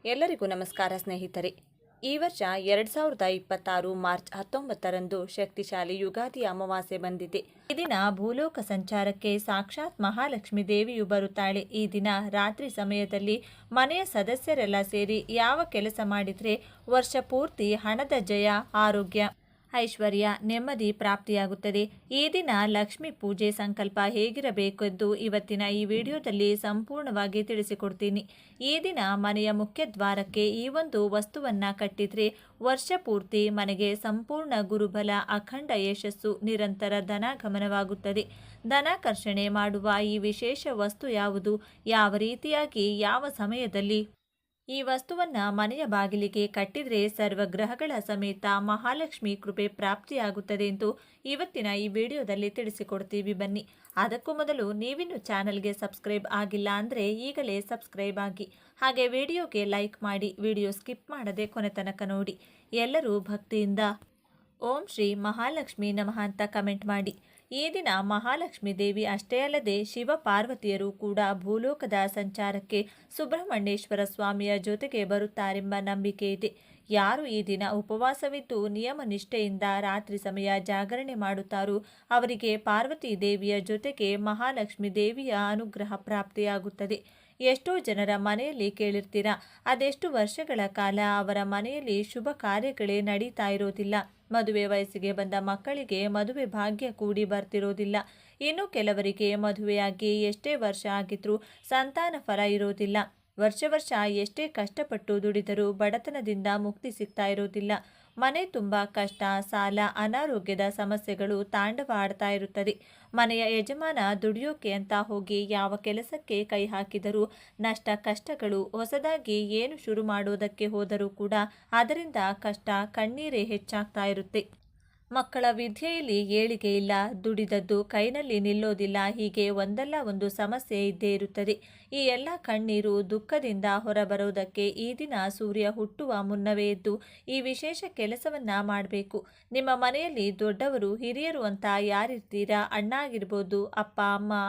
ಎಲ್ಲರಿಗೂ ನಮಸ್ಕಾರ ಸ್ನೇಹಿತರೆ. ಈ ವರ್ಷ 2026 ಮಾರ್ಚ್ 19ರಂದು ಶಕ್ತಿಶಾಲಿ ಯುಗಾದಿ ಅಮಾವಾಸ್ಯೆ ಬಂದಿದೆ. ಈ ದಿನ ಭೂಲೋಕ ಸಂಚಾರಕ್ಕೆ ಸಾಕ್ಷಾತ್ ಮಹಾಲಕ್ಷ್ಮಿ ದೇವಿಯು ಬರುತ್ತಾಳೆ. ಈ ದಿನ ರಾತ್ರಿ ಸಮಯದಲ್ಲಿ ಮನೆಯ ಸದಸ್ಯರೆಲ್ಲ ಸೇರಿ ಯಾವ ಕೆಲಸ ಮಾಡಿದರೆ ವರ್ಷ ಪೂರ್ತಿ ಹಣದ ಜಯ, ಆರೋಗ್ಯ, ಐಶ್ವರ್ಯ, ನೆಮ್ಮದಿ ಪ್ರಾಪ್ತಿಯಾಗುತ್ತದೆ. ಈ ದಿನ ಲಕ್ಷ್ಮಿ ಪೂಜೆ ಸಂಕಲ್ಪ ಹೇಗಿರಬೇಕೆಂದು ಇವತ್ತಿನ ಈ ವಿಡಿಯೋದಲ್ಲಿ ಸಂಪೂರ್ಣವಾಗಿ ತಿಳಿಸಿಕೊಡ್ತೀನಿ. ಈ ದಿನ ಮನೆಯ ಮುಖ್ಯ ದ್ವಾರಕ್ಕೆ ಈ ಒಂದು ವಸ್ತುವನ್ನ ಕಟ್ಟಿದ್ರೆ ವರ್ಷ ಪೂರ್ತಿ ಮನೆಗೆ ಸಂಪೂರ್ಣ ಗುರುಬಲ, ಅಖಂಡ ಯಶಸ್ಸು, ನಿರಂತರ ಧನಾಗಮನವಾಗುತ್ತದೆ. ಧನಾಕರ್ಷಣೆ ಮಾಡುವ ಈ ವಿಶೇಷ ವಸ್ತು ಯಾವುದು, ಯಾವ ರೀತಿಯಾಗಿ, ಯಾವ ಸಮಯದಲ್ಲಿ ಈ ವಸ್ತುವನ್ನ ಮನೆಯ ಬಾಗಿಲಿಗೆ ಕಟ್ಟಿದ್ರೆ ಸರ್ವಗ್ರಹಗಳ ಸಮೇತ ಮಹಾಲಕ್ಷ್ಮಿ ಕೃಪೆ ಪ್ರಾಪ್ತಿಯಾಗುತ್ತದೆ ಎಂದು ಇವತ್ತಿನ ಈ ವಿಡಿಯೋದಲ್ಲಿ ತಿಳಿಸಿಕೊಡ್ತೀವಿ. ಬನ್ನಿ. ಅದಕ್ಕೂ ಮೊದಲು ನೀವಿನ್ನು ಚಾನಲ್ಗೆ ಸಬ್ಸ್ಕ್ರೈಬ್ ಆಗಿಲ್ಲ ಅಂದರೆ ಈಗಲೇ ಸಬ್ಸ್ಕ್ರೈಬ್ ಆಗಿ, ಹಾಗೆ ವಿಡಿಯೋಗೆ ಲೈಕ್ ಮಾಡಿ, ವಿಡಿಯೋ ಸ್ಕಿಪ್ ಮಾಡದೆ ಕೊನೆ ತನಕ ನೋಡಿ. ಎಲ್ಲರೂ ಭಕ್ತಿಯಿಂದ ಓಂ ಶ್ರೀ ಮಹಾಲಕ್ಷ್ಮಿ ನಮಃ ಅಂತ ಕಮೆಂಟ್ ಮಾಡಿ. ಈ ದಿನ ಮಹಾಲಕ್ಷ್ಮಿ ದೇವಿ ಅಷ್ಟೇ ಅಲ್ಲದೆ ಶಿವ ಪಾರ್ವತಿಯರು ಕೂಡ ಭೂಲೋಕದ ಸಂಚಾರಕ್ಕೆ ಸುಬ್ರಹ್ಮಣ್ಯೇಶ್ವರ ಸ್ವಾಮಿಯ ಜೊತೆಗೆ ಬರುತ್ತಾರೆಂಬ ನಂಬಿಕೆ ಇದೆ. ಯಾರು ಈ ದಿನ ಉಪವಾಸವಿದ್ದು ನಿಯಮ ನಿಷ್ಠೆಯಿಂದ ರಾತ್ರಿ ಸಮಯ ಜಾಗರಣೆ ಮಾಡುತ್ತಾರೋ ಅವರಿಗೆ ಪಾರ್ವತಿ ದೇವಿಯ ಜೊತೆಗೆ ಮಹಾಲಕ್ಷ್ಮಿ ದೇವಿಯ ಅನುಗ್ರಹ ಪ್ರಾಪ್ತಿಯಾಗುತ್ತದೆ. ಎಷ್ಟೋ ಜನರ ಮನೆಯಲ್ಲಿ ಕೇಳಿರ್ತೀರಾ, ಅದೆಷ್ಟು ವರ್ಷಗಳ ಕಾಲ ಅವರ ಮನೆಯಲ್ಲಿ ಶುಭ ಕಾರ್ಯಗಳೇ ನಡೀತಾ ಇರೋದಿಲ್ಲ. ಮದುವೆ ವಯಸ್ಸಿಗೆ ಬಂದ ಮಕ್ಕಳಿಗೆ ಮದುವೆ ಭಾಗ್ಯ ಕೂಡಿ ಬರ್ತಿರೋದಿಲ್ಲ. ಇನ್ನು ಕೆಲವರಿಗೆ ಮದುವೆಯಾಗಿ ಎಷ್ಟೇ ವರ್ಷ ಆಗಿದ್ರೂ ಸಂತಾನ ಫಲ ಇರೋದಿಲ್ಲ. ವರ್ಷ ಎಷ್ಟೇ ಕಷ್ಟಪಟ್ಟು ದುಡಿದರೂ ಬಡತನದಿಂದ ಮುಕ್ತಿ ಸಿಗ್ತಾ ಇರೋದಿಲ್ಲ. ಮನೆ ತುಂಬ ಕಷ್ಟ, ಸಾಲ, ಅನಾರೋಗ್ಯದ ಸಮಸ್ಯೆಗಳು ತಾಂಡವ ಆಡ್ತಾ ಇರುತ್ತದೆ. ಮನೆಯ ಯಜಮಾನ ದುಡಿಯೋಕೆ ಅಂತ ಹೋಗಿ ಯಾವ ಕೆಲಸಕ್ಕೆ ಕೈ ಹಾಕಿದರೂ ನಷ್ಟ, ಕಷ್ಟಗಳು. ಹೊಸದಾಗಿ ಏನು ಶುರು ಮಾಡೋದಕ್ಕೆ ಹೋದರೂ ಕೂಡ ಅದರಿಂದ ಕಷ್ಟ, ಕಣ್ಣೀರೇ ಹೆಚ್ಚಾಗ್ತಾ ಇರುತ್ತೆ. ಮಕ್ಕಳ ವಿದ್ಯೆಯಲ್ಲಿ ಏಳಿಗೆ ಇಲ್ಲ, ದುಡಿದದ್ದು ಕೈನಲ್ಲಿ ನಿಲ್ಲೋದಿಲ್ಲ. ಹೀಗೆ ಒಂದಲ್ಲ ಒಂದು ಸಮಸ್ಯೆ ಇದ್ದೇ ಇರುತ್ತದೆ. ಈ ಎಲ್ಲ ಕಣ್ಣೀರು, ದುಃಖದಿಂದ ಹೊರಬರೋದಕ್ಕೆ ಈ ದಿನ ಸೂರ್ಯ ಹುಟ್ಟುವ ಮುನ್ನವೇ ಎದ್ದು ಈ ವಿಶೇಷ ಕೆಲಸವನ್ನ ಮಾಡಬೇಕು. ನಿಮ್ಮ ಮನೆಯಲ್ಲಿ ದೊಡ್ಡವರು, ಹಿರಿಯರು ಅಂತ ಯಾರಿರ್ತೀರಾ, ಅಣ್ಣ ಆಗಿರ್ಬೋದು, ಅಪ್ಪ,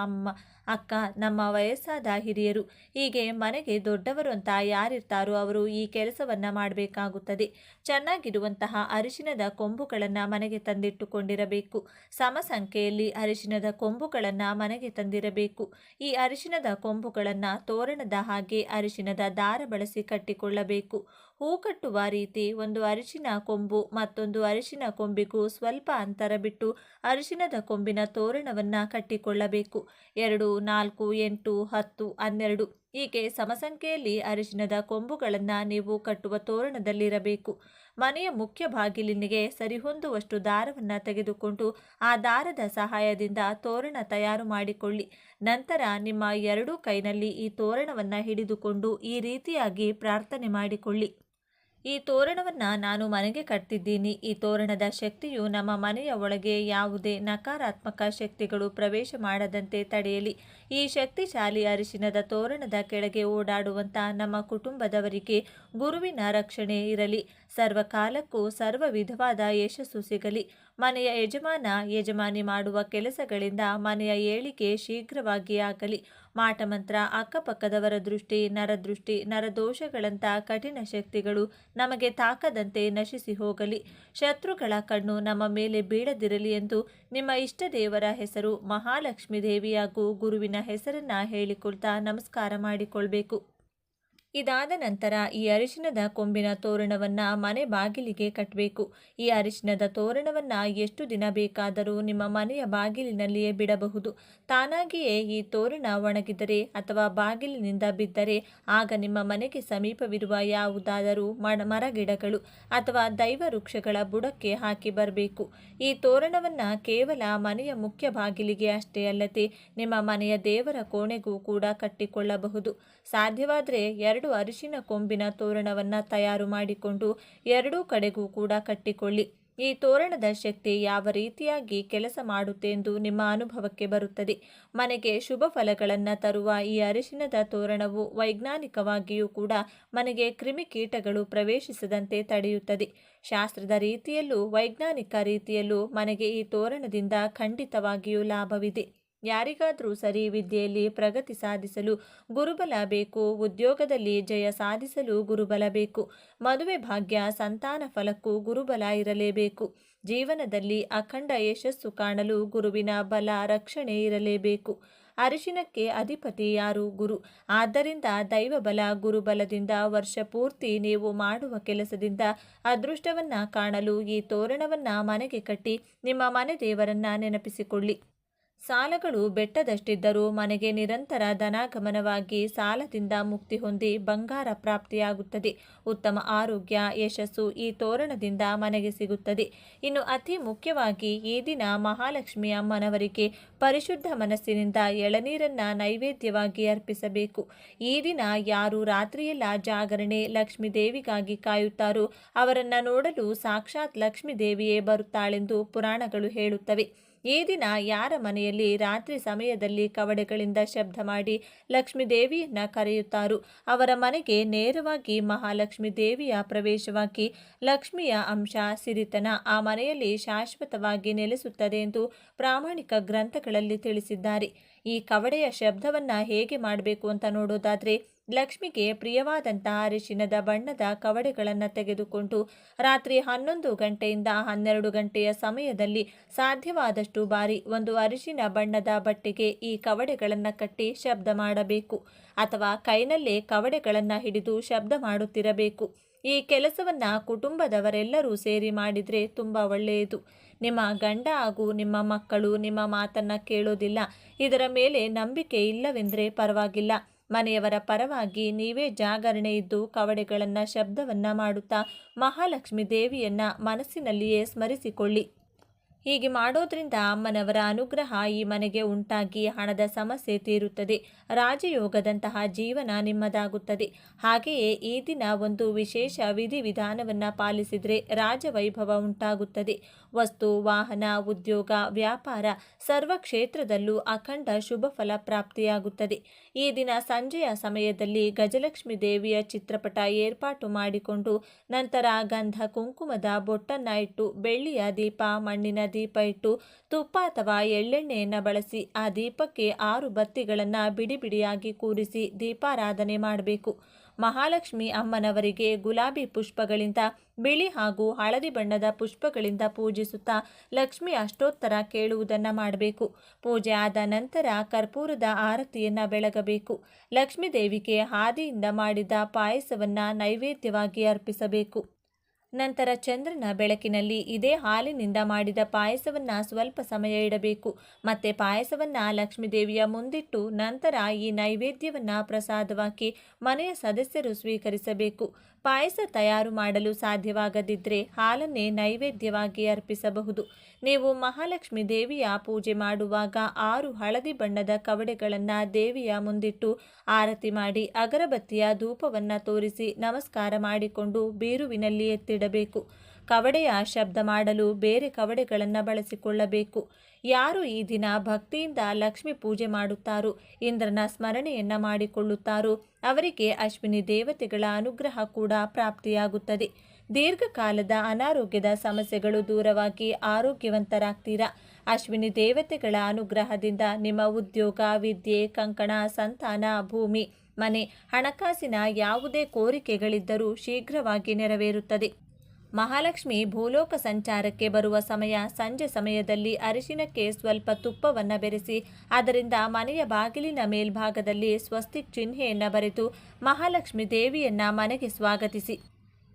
ಅಮ್ಮ, ಅಕ್ಕ, ನಮ್ಮ ವಯಸ್ಸಾದ ಹಿರಿಯರು, ಹೀಗೆ ಮನೆಗೆ ದೊಡ್ಡವರು ಅಂತ ಯಾರಿರ್ತಾರೋ ಅವರು ಈ ಕೆಲಸವನ್ನ ಮಾಡಬೇಕಾಗುತ್ತದೆ. ಚೆನ್ನಾಗಿರುವಂತಹ ಅರಿಶಿನದ ಕೊಂಬುಗಳನ್ನು ಮನೆಗೆ ತಂದಿಟ್ಟುಕೊಂಡಿರಬೇಕು. ಸಮ ಸಂಖ್ಯೆಯಲ್ಲಿ ಅರಿಶಿನದ ಕೊಂಬುಗಳನ್ನು ಮನೆಗೆ ತಂದಿರಬೇಕು. ಈ ಅರಿಶಿನದ ಕೊಂಬುಗಳನ್ನು ತೋರಣದ ಹಾಗೆ ಅರಿಶಿನದ ದಾರ ಬಳಸಿ ಕಟ್ಟಿಕೊಳ್ಳಬೇಕು. ಹೂ ಕಟ್ಟುವ ರೀತಿ ಒಂದು ಅರಿಶಿನ ಕೊಂಬು ಮತ್ತೊಂದು ಅರಿಶಿನ ಕೊಂಬಿಗೂ ಸ್ವಲ್ಪ ಅಂತರ ಬಿಟ್ಟು ಅರಿಶಿನದ ಕೊಂಬಿನ ತೋರಣವನ್ನ ಕಟ್ಟಿಕೊಳ್ಳಬೇಕು. 2, 4, 8, 10, 12 ಹೀಗೆ ಸಮಸಂಖ್ಯೆಯಲ್ಲಿ ಅರಿಶಿನದ ಕೊಂಬುಗಳನ್ನು ನೀವು ಕಟ್ಟುವ ತೋರಣದಲ್ಲಿರಬೇಕು. ಮನೆಯ ಮುಖ್ಯ ಬಾಗಿಲಿನಿಗೆ ಸರಿಹೊಂದುವಷ್ಟು ದಾರವನ್ನು ತೆಗೆದುಕೊಂಡು ಆ ದಾರದ ಸಹಾಯದಿಂದ ತೋರಣ ತಯಾರು ಮಾಡಿಕೊಳ್ಳಿ. ನಂತರ ನಿಮ್ಮ ಎರಡೂ ಕೈನಲ್ಲಿ ಈ ತೋರಣವನ್ನು ಹಿಡಿದುಕೊಂಡು ಈ ರೀತಿಯಾಗಿ ಪ್ರಾರ್ಥನೆ ಮಾಡಿಕೊಳ್ಳಿ. ಈ ತೋರಣವನ್ನು ನಾನು ಮನೆಗೆ ಕಟ್ತಿದ್ದೀನಿ. ಈ ತೋರಣದ ಶಕ್ತಿಯು ನಮ್ಮ ಮನೆಯ ಒಳಗೆ ಯಾವುದೇ ನಕಾರಾತ್ಮಕ ಶಕ್ತಿಗಳು ಪ್ರವೇಶ ಮಾಡದಂತೆ ತಡೆಯಲಿ. ಈ ಶಕ್ತಿಶಾಲಿ ಅರಿಶಿನದ ತೋರಣದ ಕೆಳಗೆ ಓಡಾಡುವಂಥ ನಮ್ಮ ಕುಟುಂಬದವರಿಗೆ ಗುರುವಿನ ರಕ್ಷಣೆ ಇರಲಿ. ಸರ್ವಕಾಲಕ್ಕೂ ಸರ್ವ ವಿಧವಾದ ಯಶಸ್ಸು ಸಿಗಲಿ. ಮನೆಯ ಯಜಮಾನ, ಯಜಮಾನಿ ಮಾಡುವ ಕೆಲಸಗಳಿಂದ ಮನೆಯ ಏಳಿಗೆ ಶೀಘ್ರವಾಗಿ ಆಗಲಿ. ಮಾಟಮಂತ್ರ, ಅಕ್ಕಪಕ್ಕದವರ ದೃಷ್ಟಿ, ನರದೃಷ್ಟಿ, ನರದೋಷಗಳಂಥ ಕಠಿಣ ಶಕ್ತಿಗಳು ನಮಗೆ ತಾಕದಂತೆ ನಶಿಸಿ ಹೋಗಲಿ. ಶತ್ರುಗಳ ಕಣ್ಣು ನಮ್ಮ ಮೇಲೆ ಬೀಳದಿರಲಿ ಎಂದು ನಿಮ್ಮ ಇಷ್ಟ ದೇವರ ಹೆಸರು ಮಹಾಲಕ್ಷ್ಮಿ ದೇವಿ ಹಾಗೂ ಗುರುವಿನ ಹೆಸರನ್ನ ಹೇಳಿಕೊಳ್ತಾ ನಮಸ್ಕಾರ ಮಾಡಿಕೊಳ್ಬೇಕು. ಇದಾದ ನಂತರ ಈ ಅರಿಶಿನದ ಕೊಂಬಿನ ತೋರಣವನ್ನು ಮನೆ ಬಾಗಿಲಿಗೆ ಕಟ್ಟಬೇಕು. ಈ ಅರಿಶಿನದ ತೋರಣವನ್ನು ಎಷ್ಟು ದಿನ ಬೇಕಾದರೂ ನಿಮ್ಮ ಮನೆಯ ಬಾಗಿಲಿನಲ್ಲಿಯೇ ಬಿಡಬಹುದು. ತಾನಾಗಿಯೇ ಈ ತೋರಣ ಒಣಗಿದರೆ ಅಥವಾ ಬಾಗಿಲಿನಿಂದ ಬಿದ್ದರೆ ಆಗ ನಿಮ್ಮ ಮನೆಗೆ ಸಮೀಪವಿರುವ ಯಾವುದಾದರೂ ಮರಗಿಡಗಳು ಅಥವಾ ದೈವ ವೃಕ್ಷಗಳ ಬುಡಕ್ಕೆ ಹಾಕಿ ಬರಬೇಕು. ಈ ತೋರಣವನ್ನು ಕೇವಲ ಮನೆಯ ಮುಖ್ಯ ಬಾಗಿಲಿಗೆ ಅಷ್ಟೇ ಅಲ್ಲದೆ ನಿಮ್ಮ ಮನೆಯ ದೇವರ ಕೋಣೆಗೂ ಕೂಡ ಕಟ್ಟಿಕೊಳ್ಳಬಹುದು. ಸಾಧ್ಯವಾದರೆ 2 ಅರಿಶಿನ ಕೊಂಬಿನ ತೋರಣವನ್ನು ತಯಾರು ಮಾಡಿಕೊಂಡು ಎರಡೂ ಕಡೆಗೂ ಕೂಡ ಕಟ್ಟಿಕೊಳ್ಳಿ. ಈ ತೋರಣದ ಶಕ್ತಿ ಯಾವ ರೀತಿಯಾಗಿ ಕೆಲಸ ಮಾಡುತ್ತೆ ಎಂದು ನಿಮ್ಮ ಅನುಭವಕ್ಕೆ ಬರುತ್ತದೆ. ಮನೆಗೆ ಶುಭ ಫಲಗಳನ್ನು ತರುವ ಈ ಅರಿಶಿನದ ತೋರಣವು ವೈಜ್ಞಾನಿಕವಾಗಿಯೂ ಕೂಡ ಮನೆಗೆ ಕ್ರಿಮಿಕೀಟಗಳು ಪ್ರವೇಶಿಸದಂತೆ ತಡೆಯುತ್ತದೆ. ಶಾಸ್ತ್ರದ ರೀತಿಯಲ್ಲೂ ವೈಜ್ಞಾನಿಕ ರೀತಿಯಲ್ಲೂ ಮನೆಗೆ ಈ ತೋರಣದಿಂದ ಖಂಡಿತವಾಗಿಯೂ ಲಾಭವಿದೆ. ಯಾರಿಗಾದರೂ ಸರಿ ವಿದ್ಯೆಯಲ್ಲಿ ಪ್ರಗತಿ ಸಾಧಿಸಲು ಗುರುಬಲ ಬೇಕು, ಉದ್ಯೋಗದಲ್ಲಿ ಜಯ ಸಾಧಿಸಲು ಗುರುಬಲ ಬೇಕು, ಮದುವೆ ಭಾಗ್ಯ ಸಂತಾನ ಫಲಕ್ಕೂ ಗುರುಬಲ ಇರಲೇಬೇಕು. ಜೀವನದಲ್ಲಿ ಅಖಂಡ ಯಶಸ್ಸು ಕಾಣಲು ಗುರುವಿನ ಬಲ ರಕ್ಷಣೆ ಇರಲೇಬೇಕು. ಅರಿಶಿನಕ್ಕೆ ಅಧಿಪತಿ ಯಾರು? ಗುರು. ಆದ್ದರಿಂದ ದೈವಬಲ ಗುರುಬಲದಿಂದ ವರ್ಷ ಪೂರ್ತಿ ನೀವು ಮಾಡುವ ಕೆಲಸದಿಂದ ಅದೃಷ್ಟವನ್ನ ಕಾಣಲು ಈ ತೋರಣವನ್ನ ಮನೆಗೆ ಕಟ್ಟಿ ನಿಮ್ಮ ಮನೆ ದೇವರನ್ನ ನೆನಪಿಸಿಕೊಳ್ಳಿ. ಸಾಲಗಳು ಬೆಟ್ಟದಷ್ಟಿದ್ದರೂ ಮನೆಗೆ ನಿರಂತರ ಧನಾಗಮನವಾಗಿ ಸಾಲದಿಂದ ಮುಕ್ತಿ ಹೊಂದಿ ಬಂಗಾರ ಪ್ರಾಪ್ತಿಯಾಗುತ್ತದೆ. ಉತ್ತಮ ಆರೋಗ್ಯ ಯಶಸ್ಸು ಈ ತೋರಣದಿಂದ ಮನೆಗೆ ಸಿಗುತ್ತದೆ. ಇನ್ನು ಅತಿ ಮುಖ್ಯವಾಗಿ ಈ ದಿನ ಮಹಾಲಕ್ಷ್ಮಿ ಅಮ್ಮನವರಿಗೆ ಪರಿಶುದ್ಧ ಮನಸ್ಸಿನಿಂದ ಎಳನೀರನ್ನ ನೈವೇದ್ಯವಾಗಿ ಅರ್ಪಿಸಬೇಕು. ಈ ದಿನ ಯಾರು ರಾತ್ರಿಯೆಲ್ಲ ಜಾಗರಣೆ ಲಕ್ಷ್ಮೀ ದೇವಿಗಾಗಿ ಕಾಯುತ್ತಾರೋ ಅವರನ್ನ ನೋಡಲು ಸಾಕ್ಷಾತ್ ಲಕ್ಷ್ಮೀ ದೇವಿಯೇ ಬರುತ್ತಾಳೆಂದು ಪುರಾಣಗಳು ಹೇಳುತ್ತವೆ. ಈ ದಿನ ಯಾರ ಮನೆಯಲ್ಲಿ ರಾತ್ರಿ ಸಮಯದಲ್ಲಿ ಕವಡೆಗಳಿಂದ ಶಬ್ದ ಮಾಡಿ ಲಕ್ಷ್ಮೀ ದೇವಿಯನ್ನ ಕರೆಯುತ್ತಾರೋ ಅವರ ಮನೆಗೆ ನೇರವಾಗಿ ಮಹಾಲಕ್ಷ್ಮಿ ದೇವಿಯ ಪ್ರವೇಶವಾಗಿ ಲಕ್ಷ್ಮಿಯ ಅಂಶ ಸಿರಿತನ ಆ ಮನೆಯಲ್ಲಿ ಶಾಶ್ವತವಾಗಿ ನೆಲೆಸುತ್ತದೆ ಎಂದು ಪ್ರಾಮಾಣಿಕ ಗ್ರಂಥಗಳಲ್ಲಿ ತಿಳಿಸಿದ್ದಾರೆ. ಈ ಕವಡೆಯ ಶಬ್ದವನ್ನ ಹೇಗೆ ಮಾಡಬೇಕು ಅಂತ ನೋಡೋದಾದ್ರೆ, ಲಕ್ಷ್ಮಿಗೆ ಪ್ರಿಯವಾದಂತಹ ಅರಿಶಿನದ ಬಣ್ಣದ ಕವಡೆಗಳನ್ನು ತೆಗೆದುಕೊಂಡು ರಾತ್ರಿ 11 ಗಂಟೆಯಿಂದ 12 ಗಂಟೆಯ ಸಮಯದಲ್ಲಿ ಸಾಧ್ಯವಾದಷ್ಟು ಬಾರಿ ಒಂದು ಅರಿಶಿನ ಬಣ್ಣದ ಬಟ್ಟೆಗೆ ಈ ಕವಡೆಗಳನ್ನು ಕಟ್ಟಿ ಶಬ್ದ ಮಾಡಬೇಕು, ಅಥವಾ ಕೈನಲ್ಲೇ ಕವಡೆಗಳನ್ನು ಹಿಡಿದು ಶಬ್ದ ಮಾಡುತ್ತಿರಬೇಕು. ಈ ಕೆಲಸವನ್ನ ಕುಟುಂಬದವರೆಲ್ಲರೂ ಸೇರಿ ಮಾಡಿದ್ರೆ ತುಂಬಾ ಒಳ್ಳೆಯದು. ನಿಮ್ಮ ಗಂಡ ಹಾಗೂ ನಿಮ್ಮ ಮಕ್ಕಳು ನಿಮ್ಮ ಮಾತನ್ನ ಕೇಳೋದಿಲ್ಲ, ಇದರ ಮೇಲೆ ನಂಬಿಕೆ ಇಲ್ಲವೆಂದರೆ ಪರವಾಗಿಲ್ಲ. ಮನೆಯವರ ಪರವಾಗಿ ನೀವೇ ಜಾಗರಣೆ ಇದ್ದು ಕವಡೆಗಳನ್ನು ಶಬ್ದವನ್ನ ಮಾಡುತ್ತಾ ಮಹಾಲಕ್ಷ್ಮಿ ದೇವಿಯನ್ನ ಮನಸ್ಸಿನಲ್ಲಿಯೇ ಸ್ಮರಿಸಿಕೊಳ್ಳಿ. ಹೀಗೆ ಮಾಡೋದ್ರಿಂದ ಅಮ್ಮನವರ ಅನುಗ್ರಹ ಈ ಮನೆಗೆ ಉಂಟಾಗಿ ಹಣದ ಸಮಸ್ಯೆ ತೀರುತ್ತದೆ, ರಾಜಯೋಗದಂತಹ ಜೀವನ ನಿಮ್ಮದಾಗುತ್ತದೆ. ಹಾಗೆಯೇ ಈ ದಿನ ಒಂದು ವಿಶೇಷ ವಿಧಿವಿಧಾನವನ್ನು ಪಾಲಿಸಿದರೆ ರಾಜವೈಭವ ಉಂಟಾಗುತ್ತದೆ. ವಸ್ತು ವಾಹನ ಉದ್ಯೋಗ ವ್ಯಾಪಾರ ಸರ್ವ ಕ್ಷೇತ್ರದಲ್ಲೂ ಅಖಂಡ ಶುಭ ಫಲ ಪ್ರಾಪ್ತಿಯಾಗುತ್ತದೆ. ಈ ದಿನ ಸಂಜೆಯ ಸಮಯದಲ್ಲಿ ಗಜಲಕ್ಷ್ಮಿ ದೇವಿಯ ಚಿತ್ರಪಟ ಏರ್ಪಾಟು ಮಾಡಿಕೊಂಡು ನಂತರ ಗಂಧ ಕುಂಕುಮದ ಬೊಟ್ಟನ್ನ ಇಟ್ಟು ಬೆಳ್ಳಿಯ ದೀಪ ಮಣ್ಣಿನ ದೀಪ ಇಟ್ಟು ತುಪ್ಪ ಅಥವಾ ಎಳ್ಳೆಣ್ಣೆಯನ್ನು ಬಳಸಿ ಆ ದೀಪಕ್ಕೆ 6 ಬತ್ತಿಗಳನ್ನು ಬಿಡಿ ಬಿಡಿಯಾಗಿ ಕೂರಿಸಿ ದೀಪಾರಾಧನೆ ಮಾಡಬೇಕು. ಮಹಾಲಕ್ಷ್ಮಿ ಅಮ್ಮನವರಿಗೆ ಗುಲಾಬಿ ಪುಷ್ಪಗಳಿಂದ ಬಿಳಿ ಹಾಗೂ ಹಳದಿ ಬಣ್ಣದ ಪುಷ್ಪಗಳಿಂದ ಪೂಜಿಸುತ್ತಾ ಲಕ್ಷ್ಮಿ ಅಷ್ಟೋತ್ತರ ಕೇಳುವುದನ್ನು ಮಾಡಬೇಕು. ಪೂಜೆ ಆದ ನಂತರ ಕರ್ಪೂರದ ಆರತಿಯನ್ನು ಬೆಳಗಬೇಕು. ಲಕ್ಷ್ಮೀ ದೇವಿಗೆ ಹಾದಿಯಿಂದ ಮಾಡಿದ ಪಾಯಸವನ್ನು ನೈವೇದ್ಯವಾಗಿ ಅರ್ಪಿಸಬೇಕು. ನಂತರ ಚಂದ್ರನ ಬೆಳಕಿನಲ್ಲಿ ಇದೇ ಹಾಲಿನಿಂದ ಮಾಡಿದ ಪಾಯಸವನ್ನು ಸ್ವಲ್ಪ ಸಮಯ ಇಡಬೇಕು. ಮತ್ತೆ ಪಾಯಸವನ್ನು ಲಕ್ಷ್ಮೀ ದೇವಿಯ ಮುಂದಿಟ್ಟು ನಂತರ ಈ ನೈವೇದ್ಯವನ್ನು ಪ್ರಸಾದವಾಗಿ ಮನೆಯ ಸದಸ್ಯರು ಸ್ವೀಕರಿಸಬೇಕು. ಪಾಯಸ ತಯಾರು ಮಾಡಲು ಸಾಧ್ಯವಾಗದಿದ್ದರೆ ಹಾಲನ್ನೇ ನೈವೇದ್ಯವಾಗಿ ಅರ್ಪಿಸಬಹುದು. ನೀವು ಮಹಾಲಕ್ಷ್ಮಿ ದೇವಿಯ ಪೂಜೆ ಮಾಡುವಾಗ 6 ಹಳದಿ ಬಣ್ಣದ ಕವಡೆಗಳನ್ನು ದೇವಿಯ ಮುಂದಿಟ್ಟು ಆರತಿ ಮಾಡಿ ಅಗರಬತ್ತಿಯ ಧೂಪವನ್ನು ತೋರಿಸಿ ನಮಸ್ಕಾರ ಮಾಡಿಕೊಂಡು ಬೀರುವಿನಲ್ಲಿ ಎತ್ತಿಡಬೇಕು. ಕವಡೆಯ ಶಬ್ದ ಮಾಡಲು ಬೇರೆ ಕವಡೆಗಳನ್ನು ಬಳಸಿಕೊಳ್ಳಬೇಕು. ಯಾರು ಈ ದಿನ ಭಕ್ತಿಯಿಂದ ಲಕ್ಷ್ಮಿ ಪೂಜೆ ಮಾಡುತ್ತಾರೋ ಇಂದ್ರನ ಸ್ಮರಣೆಯನ್ನ ಮಾಡಿಕೊಳ್ಳುತ್ತಾರೋ ಅವರಿಗೆ ಅಶ್ವಿನಿ ದೇವತೆಗಳ ಅನುಗ್ರಹ ಕೂಡ ಪ್ರಾಪ್ತಿಯಾಗುತ್ತದೆ. ದೀರ್ಘಕಾಲದ ಅನಾರೋಗ್ಯದ ಸಮಸ್ಯೆಗಳು ದೂರವಾಗಿ ಆರೋಗ್ಯವಂತರಾಗ್ತೀರಾ. ಅಶ್ವಿನಿ ದೇವತೆಗಳ ಅನುಗ್ರಹದಿಂದ ನಿಮ್ಮ ಉದ್ಯೋಗ ವಿದ್ಯೆ ಕಂಕಣ ಸಂತಾನ ಭೂಮಿ ಮನೆ ಹಣಕಾಸಿನ ಯಾವುದೇ ಕೋರಿಕೆಗಳಿದ್ದರೂ ಶೀಘ್ರವಾಗಿ ನೆರವೇರುತ್ತದೆ. ಮಹಾಲಕ್ಷ್ಮಿ ಭೂಲೋಕ ಸಂಚಾರಕ್ಕೆ ಬರುವ ಸಮಯ ಸಂಜೆ ಸಮಯದಲ್ಲಿ ಅರಿಶಿನಕ್ಕೆ ಸ್ವಲ್ಪ ತುಪ್ಪವನ್ನು ಬೆರೆಸಿ ಅದರಿಂದ ಮನೆಯ ಬಾಗಿಲಿನ ಮೇಲ್ಭಾಗದಲ್ಲಿ ಸ್ವಸ್ತಿಕ್ ಚಿಹ್ನೆಯನ್ನು ಬರೆದು ಮಹಾಲಕ್ಷ್ಮಿ ದೇವಿಯನ್ನ ಮನೆಗೆ ಸ್ವಾಗತಿಸಿ.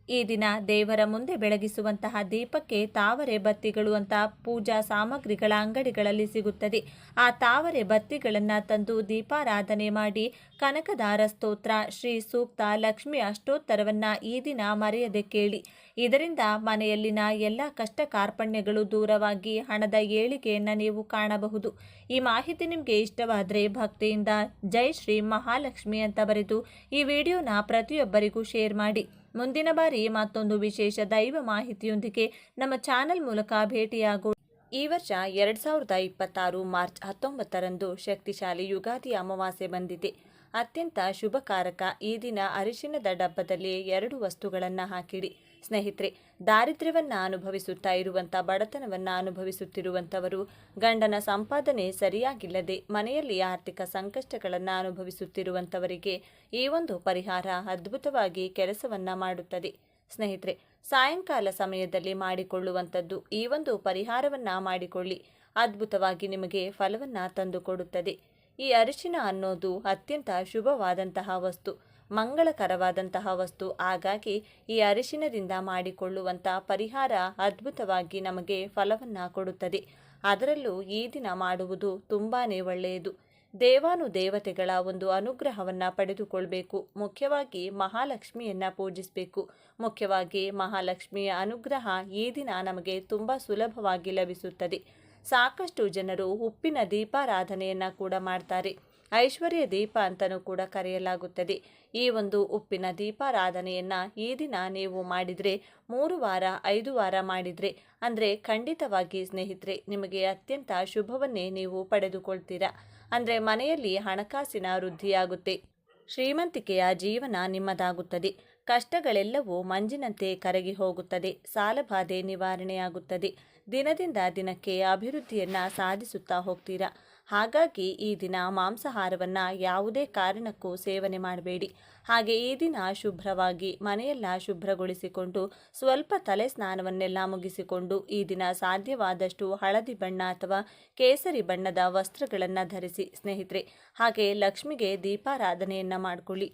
ಈ ದಿನ ದೇವರ ಮುಂದೆ ಬೆಳಗಿಸುವಂತಹ ದೀಪಕ್ಕೆ ತಾವರೆ ಬತ್ತಿಗಳು ಅಂತ ಪೂಜಾ ಸಾಮಗ್ರಿಗಳ ಅಂಗಡಿಗಳಲ್ಲಿ ಸಿಗುತ್ತದೆ. ಆ ತಾವರೆ ಬತ್ತಿಗಳನ್ನು ತಂದು ದೀಪಾರಾಧನೆ ಮಾಡಿ ಕನಕದಾರ ಸ್ತೋತ್ರ ಶ್ರೀ ಸೂಕ್ತ ಲಕ್ಷ್ಮಿ ಅಷ್ಟೋತ್ತರವನ್ನು ಈ ದಿನ ಮರೆಯದೆ ಕೇಳಿ. ಇದರಿಂದ ಮನೆಯಲ್ಲಿನ ಎಲ್ಲ ಕಷ್ಟ ಕಾರ್ಪಣ್ಯಗಳು ದೂರವಾಗಿ ಹಣದ ಏಳಿಗೆಯನ್ನು ನೀವು ಕಾಣಬಹುದು. ಈ ಮಾಹಿತಿ ನಿಮಗೆ ಇಷ್ಟವಾದರೆ ಭಕ್ತಿಯಿಂದ ಜೈ ಶ್ರೀ ಮಹಾಲಕ್ಷ್ಮಿ ಅಂತ ಬರೆದು ಈ ವಿಡಿಯೋನ ಪ್ರತಿಯೊಬ್ಬರಿಗೂ ಶೇರ್ ಮಾಡಿ. ಮುಂದಿನ ಬಾರಿ ಮತ್ತೊಂದು ವಿಶೇಷ ದೈವ ಮಾಹಿತಿಯೊಂದಿಗೆ ನಮ್ಮ ಚಾನೆಲ್ ಮೂಲಕ ಭೇಟಿಯಾಗೋಣ. ಈ ವರ್ಷ 2026 ಮಾರ್ಚ್ 19ರಂದು ಶಕ್ತಿಶಾಲಿ ಯುಗಾದಿ ಅಮಾವಾಸ್ಯೆ ಬಂದಿದೆ. ಅತ್ಯಂತ ಶುಭಕಾರಕ. ಈ ದಿನ ಅರಿಶಿಣದ ಡಬ್ಬದಲ್ಲಿ 2 ವಸ್ತುಗಳನ್ನು ಹಾಕಿಡಿ. ಸ್ನೇಹಿತರೆ, ದಾರಿದ್ರ್ಯವನ್ನು ಅನುಭವಿಸುತ್ತಾ ಇರುವಂಥ, ಬಡತನವನ್ನು ಅನುಭವಿಸುತ್ತಿರುವಂಥವರು, ಗಂಡನ ಸಂಪಾದನೆ ಸರಿಯಾಗಿಲ್ಲದೆ ಮನೆಯಲ್ಲಿ ಆರ್ಥಿಕ ಸಂಕಷ್ಟಗಳನ್ನು ಅನುಭವಿಸುತ್ತಿರುವಂಥವರಿಗೆ ಈ ಒಂದು ಪರಿಹಾರ ಅದ್ಭುತವಾಗಿ ಕೆಲಸವನ್ನು ಮಾಡುತ್ತದೆ. ಸ್ನೇಹಿತರೆ, ಸಾಯಂಕಾಲ ಸಮಯದಲ್ಲಿ ಮಾಡಿಕೊಳ್ಳುವಂಥದ್ದು ಈ ಒಂದು ಪರಿಹಾರವನ್ನು ಮಾಡಿಕೊಳ್ಳಿ. ಅದ್ಭುತವಾಗಿ ನಿಮಗೆ ಫಲವನ್ನು ತಂದುಕೊಡುತ್ತದೆ. ಈ ಅರಿಶಿನ ಅನ್ನೋದು ಅತ್ಯಂತ ಶುಭವಾದಂತಹ ವಸ್ತು, ಮಂಗಳಕರವಾದಂತಹ ವಸ್ತು. ಹಾಗಾಗಿ ಈ ಅರಿಶಿನದಿಂದ ಮಾಡಿಕೊಳ್ಳುವಂಥ ಪರಿಹಾರ ಅದ್ಭುತವಾಗಿ ನಮಗೆ ಫಲವನ್ನು ಕೊಡುತ್ತದೆ. ಅದರಲ್ಲೂ ಈ ದಿನ ಮಾಡುವುದು ತುಂಬಾ ಒಳ್ಳೆಯದು. ದೇವಾನುದೇವತೆಗಳ ಒಂದು ಅನುಗ್ರಹವನ್ನು ಪಡೆದುಕೊಳ್ಬೇಕು. ಮುಖ್ಯವಾಗಿ ಮಹಾಲಕ್ಷ್ಮಿಯನ್ನು ಪೂಜಿಸಬೇಕು. ಮುಖ್ಯವಾಗಿ ಮಹಾಲಕ್ಷ್ಮಿಯ ಅನುಗ್ರಹ ಈ ದಿನ ನಮಗೆ ತುಂಬ ಸುಲಭವಾಗಿ ಲಭಿಸುತ್ತದೆ. ಸಾಕಷ್ಟು ಜನರು ಉಪ್ಪಿನ ದೀಪಾರಾಧನೆಯನ್ನು ಕೂಡ ಮಾಡ್ತಾರೆ. ಐಶ್ವರ್ಯ ದೀಪ ಅಂತಲೂ ಕೂಡ ಕರೆಯಲಾಗುತ್ತದೆ. ಈ ಒಂದು ಉಪ್ಪಿನ ದೀಪಾರಾಧನೆಯನ್ನು ಈ ದಿನ ನೀವು ಮಾಡಿದರೆ 3 ವಾರ 5 ವಾರ ಮಾಡಿದರೆ ಅಂದರೆ ಖಂಡಿತವಾಗಿ ಸ್ನೇಹಿತರೆ ನಿಮಗೆ ಅತ್ಯಂತ ಶುಭವನ್ನೇ ನೀವು ಪಡೆದುಕೊಳ್ತೀರಾ. ಅಂದರೆ ಮನೆಯಲ್ಲಿ ಹಣಕಾಸಿನ ವೃದ್ಧಿಯಾಗುತ್ತೆ, ಶ್ರೀಮಂತಿಕೆಯ ಜೀವನ ನಿಮ್ಮದಾಗುತ್ತದೆ. ಕಷ್ಟಗಳೆಲ್ಲವೂ ಮಂಜಿನಂತೆ ಕರಗಿ ಹೋಗುತ್ತದೆ. ಸಾಲಬಾಧೆ ನಿವಾರಣೆಯಾಗುತ್ತದೆ. ದಿನದಿಂದ ದಿನಕ್ಕೆ ಅಭಿವೃದ್ಧಿಯನ್ನು ಸಾಧಿಸುತ್ತಾ ಹೋಗ್ತೀರಾ. ಹಾಗಾಗಿ ಈ ದಿನ ಮಾಂಸಾಹಾರವನ್ನು ಯಾವುದೇ ಕಾರಣಕ್ಕೂ ಸೇವನೆ ಮಾಡಬೇಡಿ. ಹಾಗೆ ಈ ದಿನ ಶುಭ್ರವಾಗಿ ಮನೆಯೆಲ್ಲ ಶುಭ್ರಗೊಳಿಸಿಕೊಂಡು ಸ್ವಲ್ಪ ತಲೆ ಸ್ನಾನವನ್ನೆಲ್ಲ ಮುಗಿಸಿಕೊಂಡು ಈ ದಿನ ಸಾಧ್ಯವಾದಷ್ಟು ಹಳದಿ ಬಣ್ಣ ಅಥವಾ ಕೇಸರಿ ಬಣ್ಣದ ವಸ್ತ್ರಗಳನ್ನು ಧರಿಸಿ ಸ್ನೇಹಿತರೆ. ಹಾಗೆ ಲಕ್ಷ್ಮಿಗೆ ದೀಪಾರಾಧನೆಯನ್ನು ಮಾಡಿಕೊಳ್ಳಿ.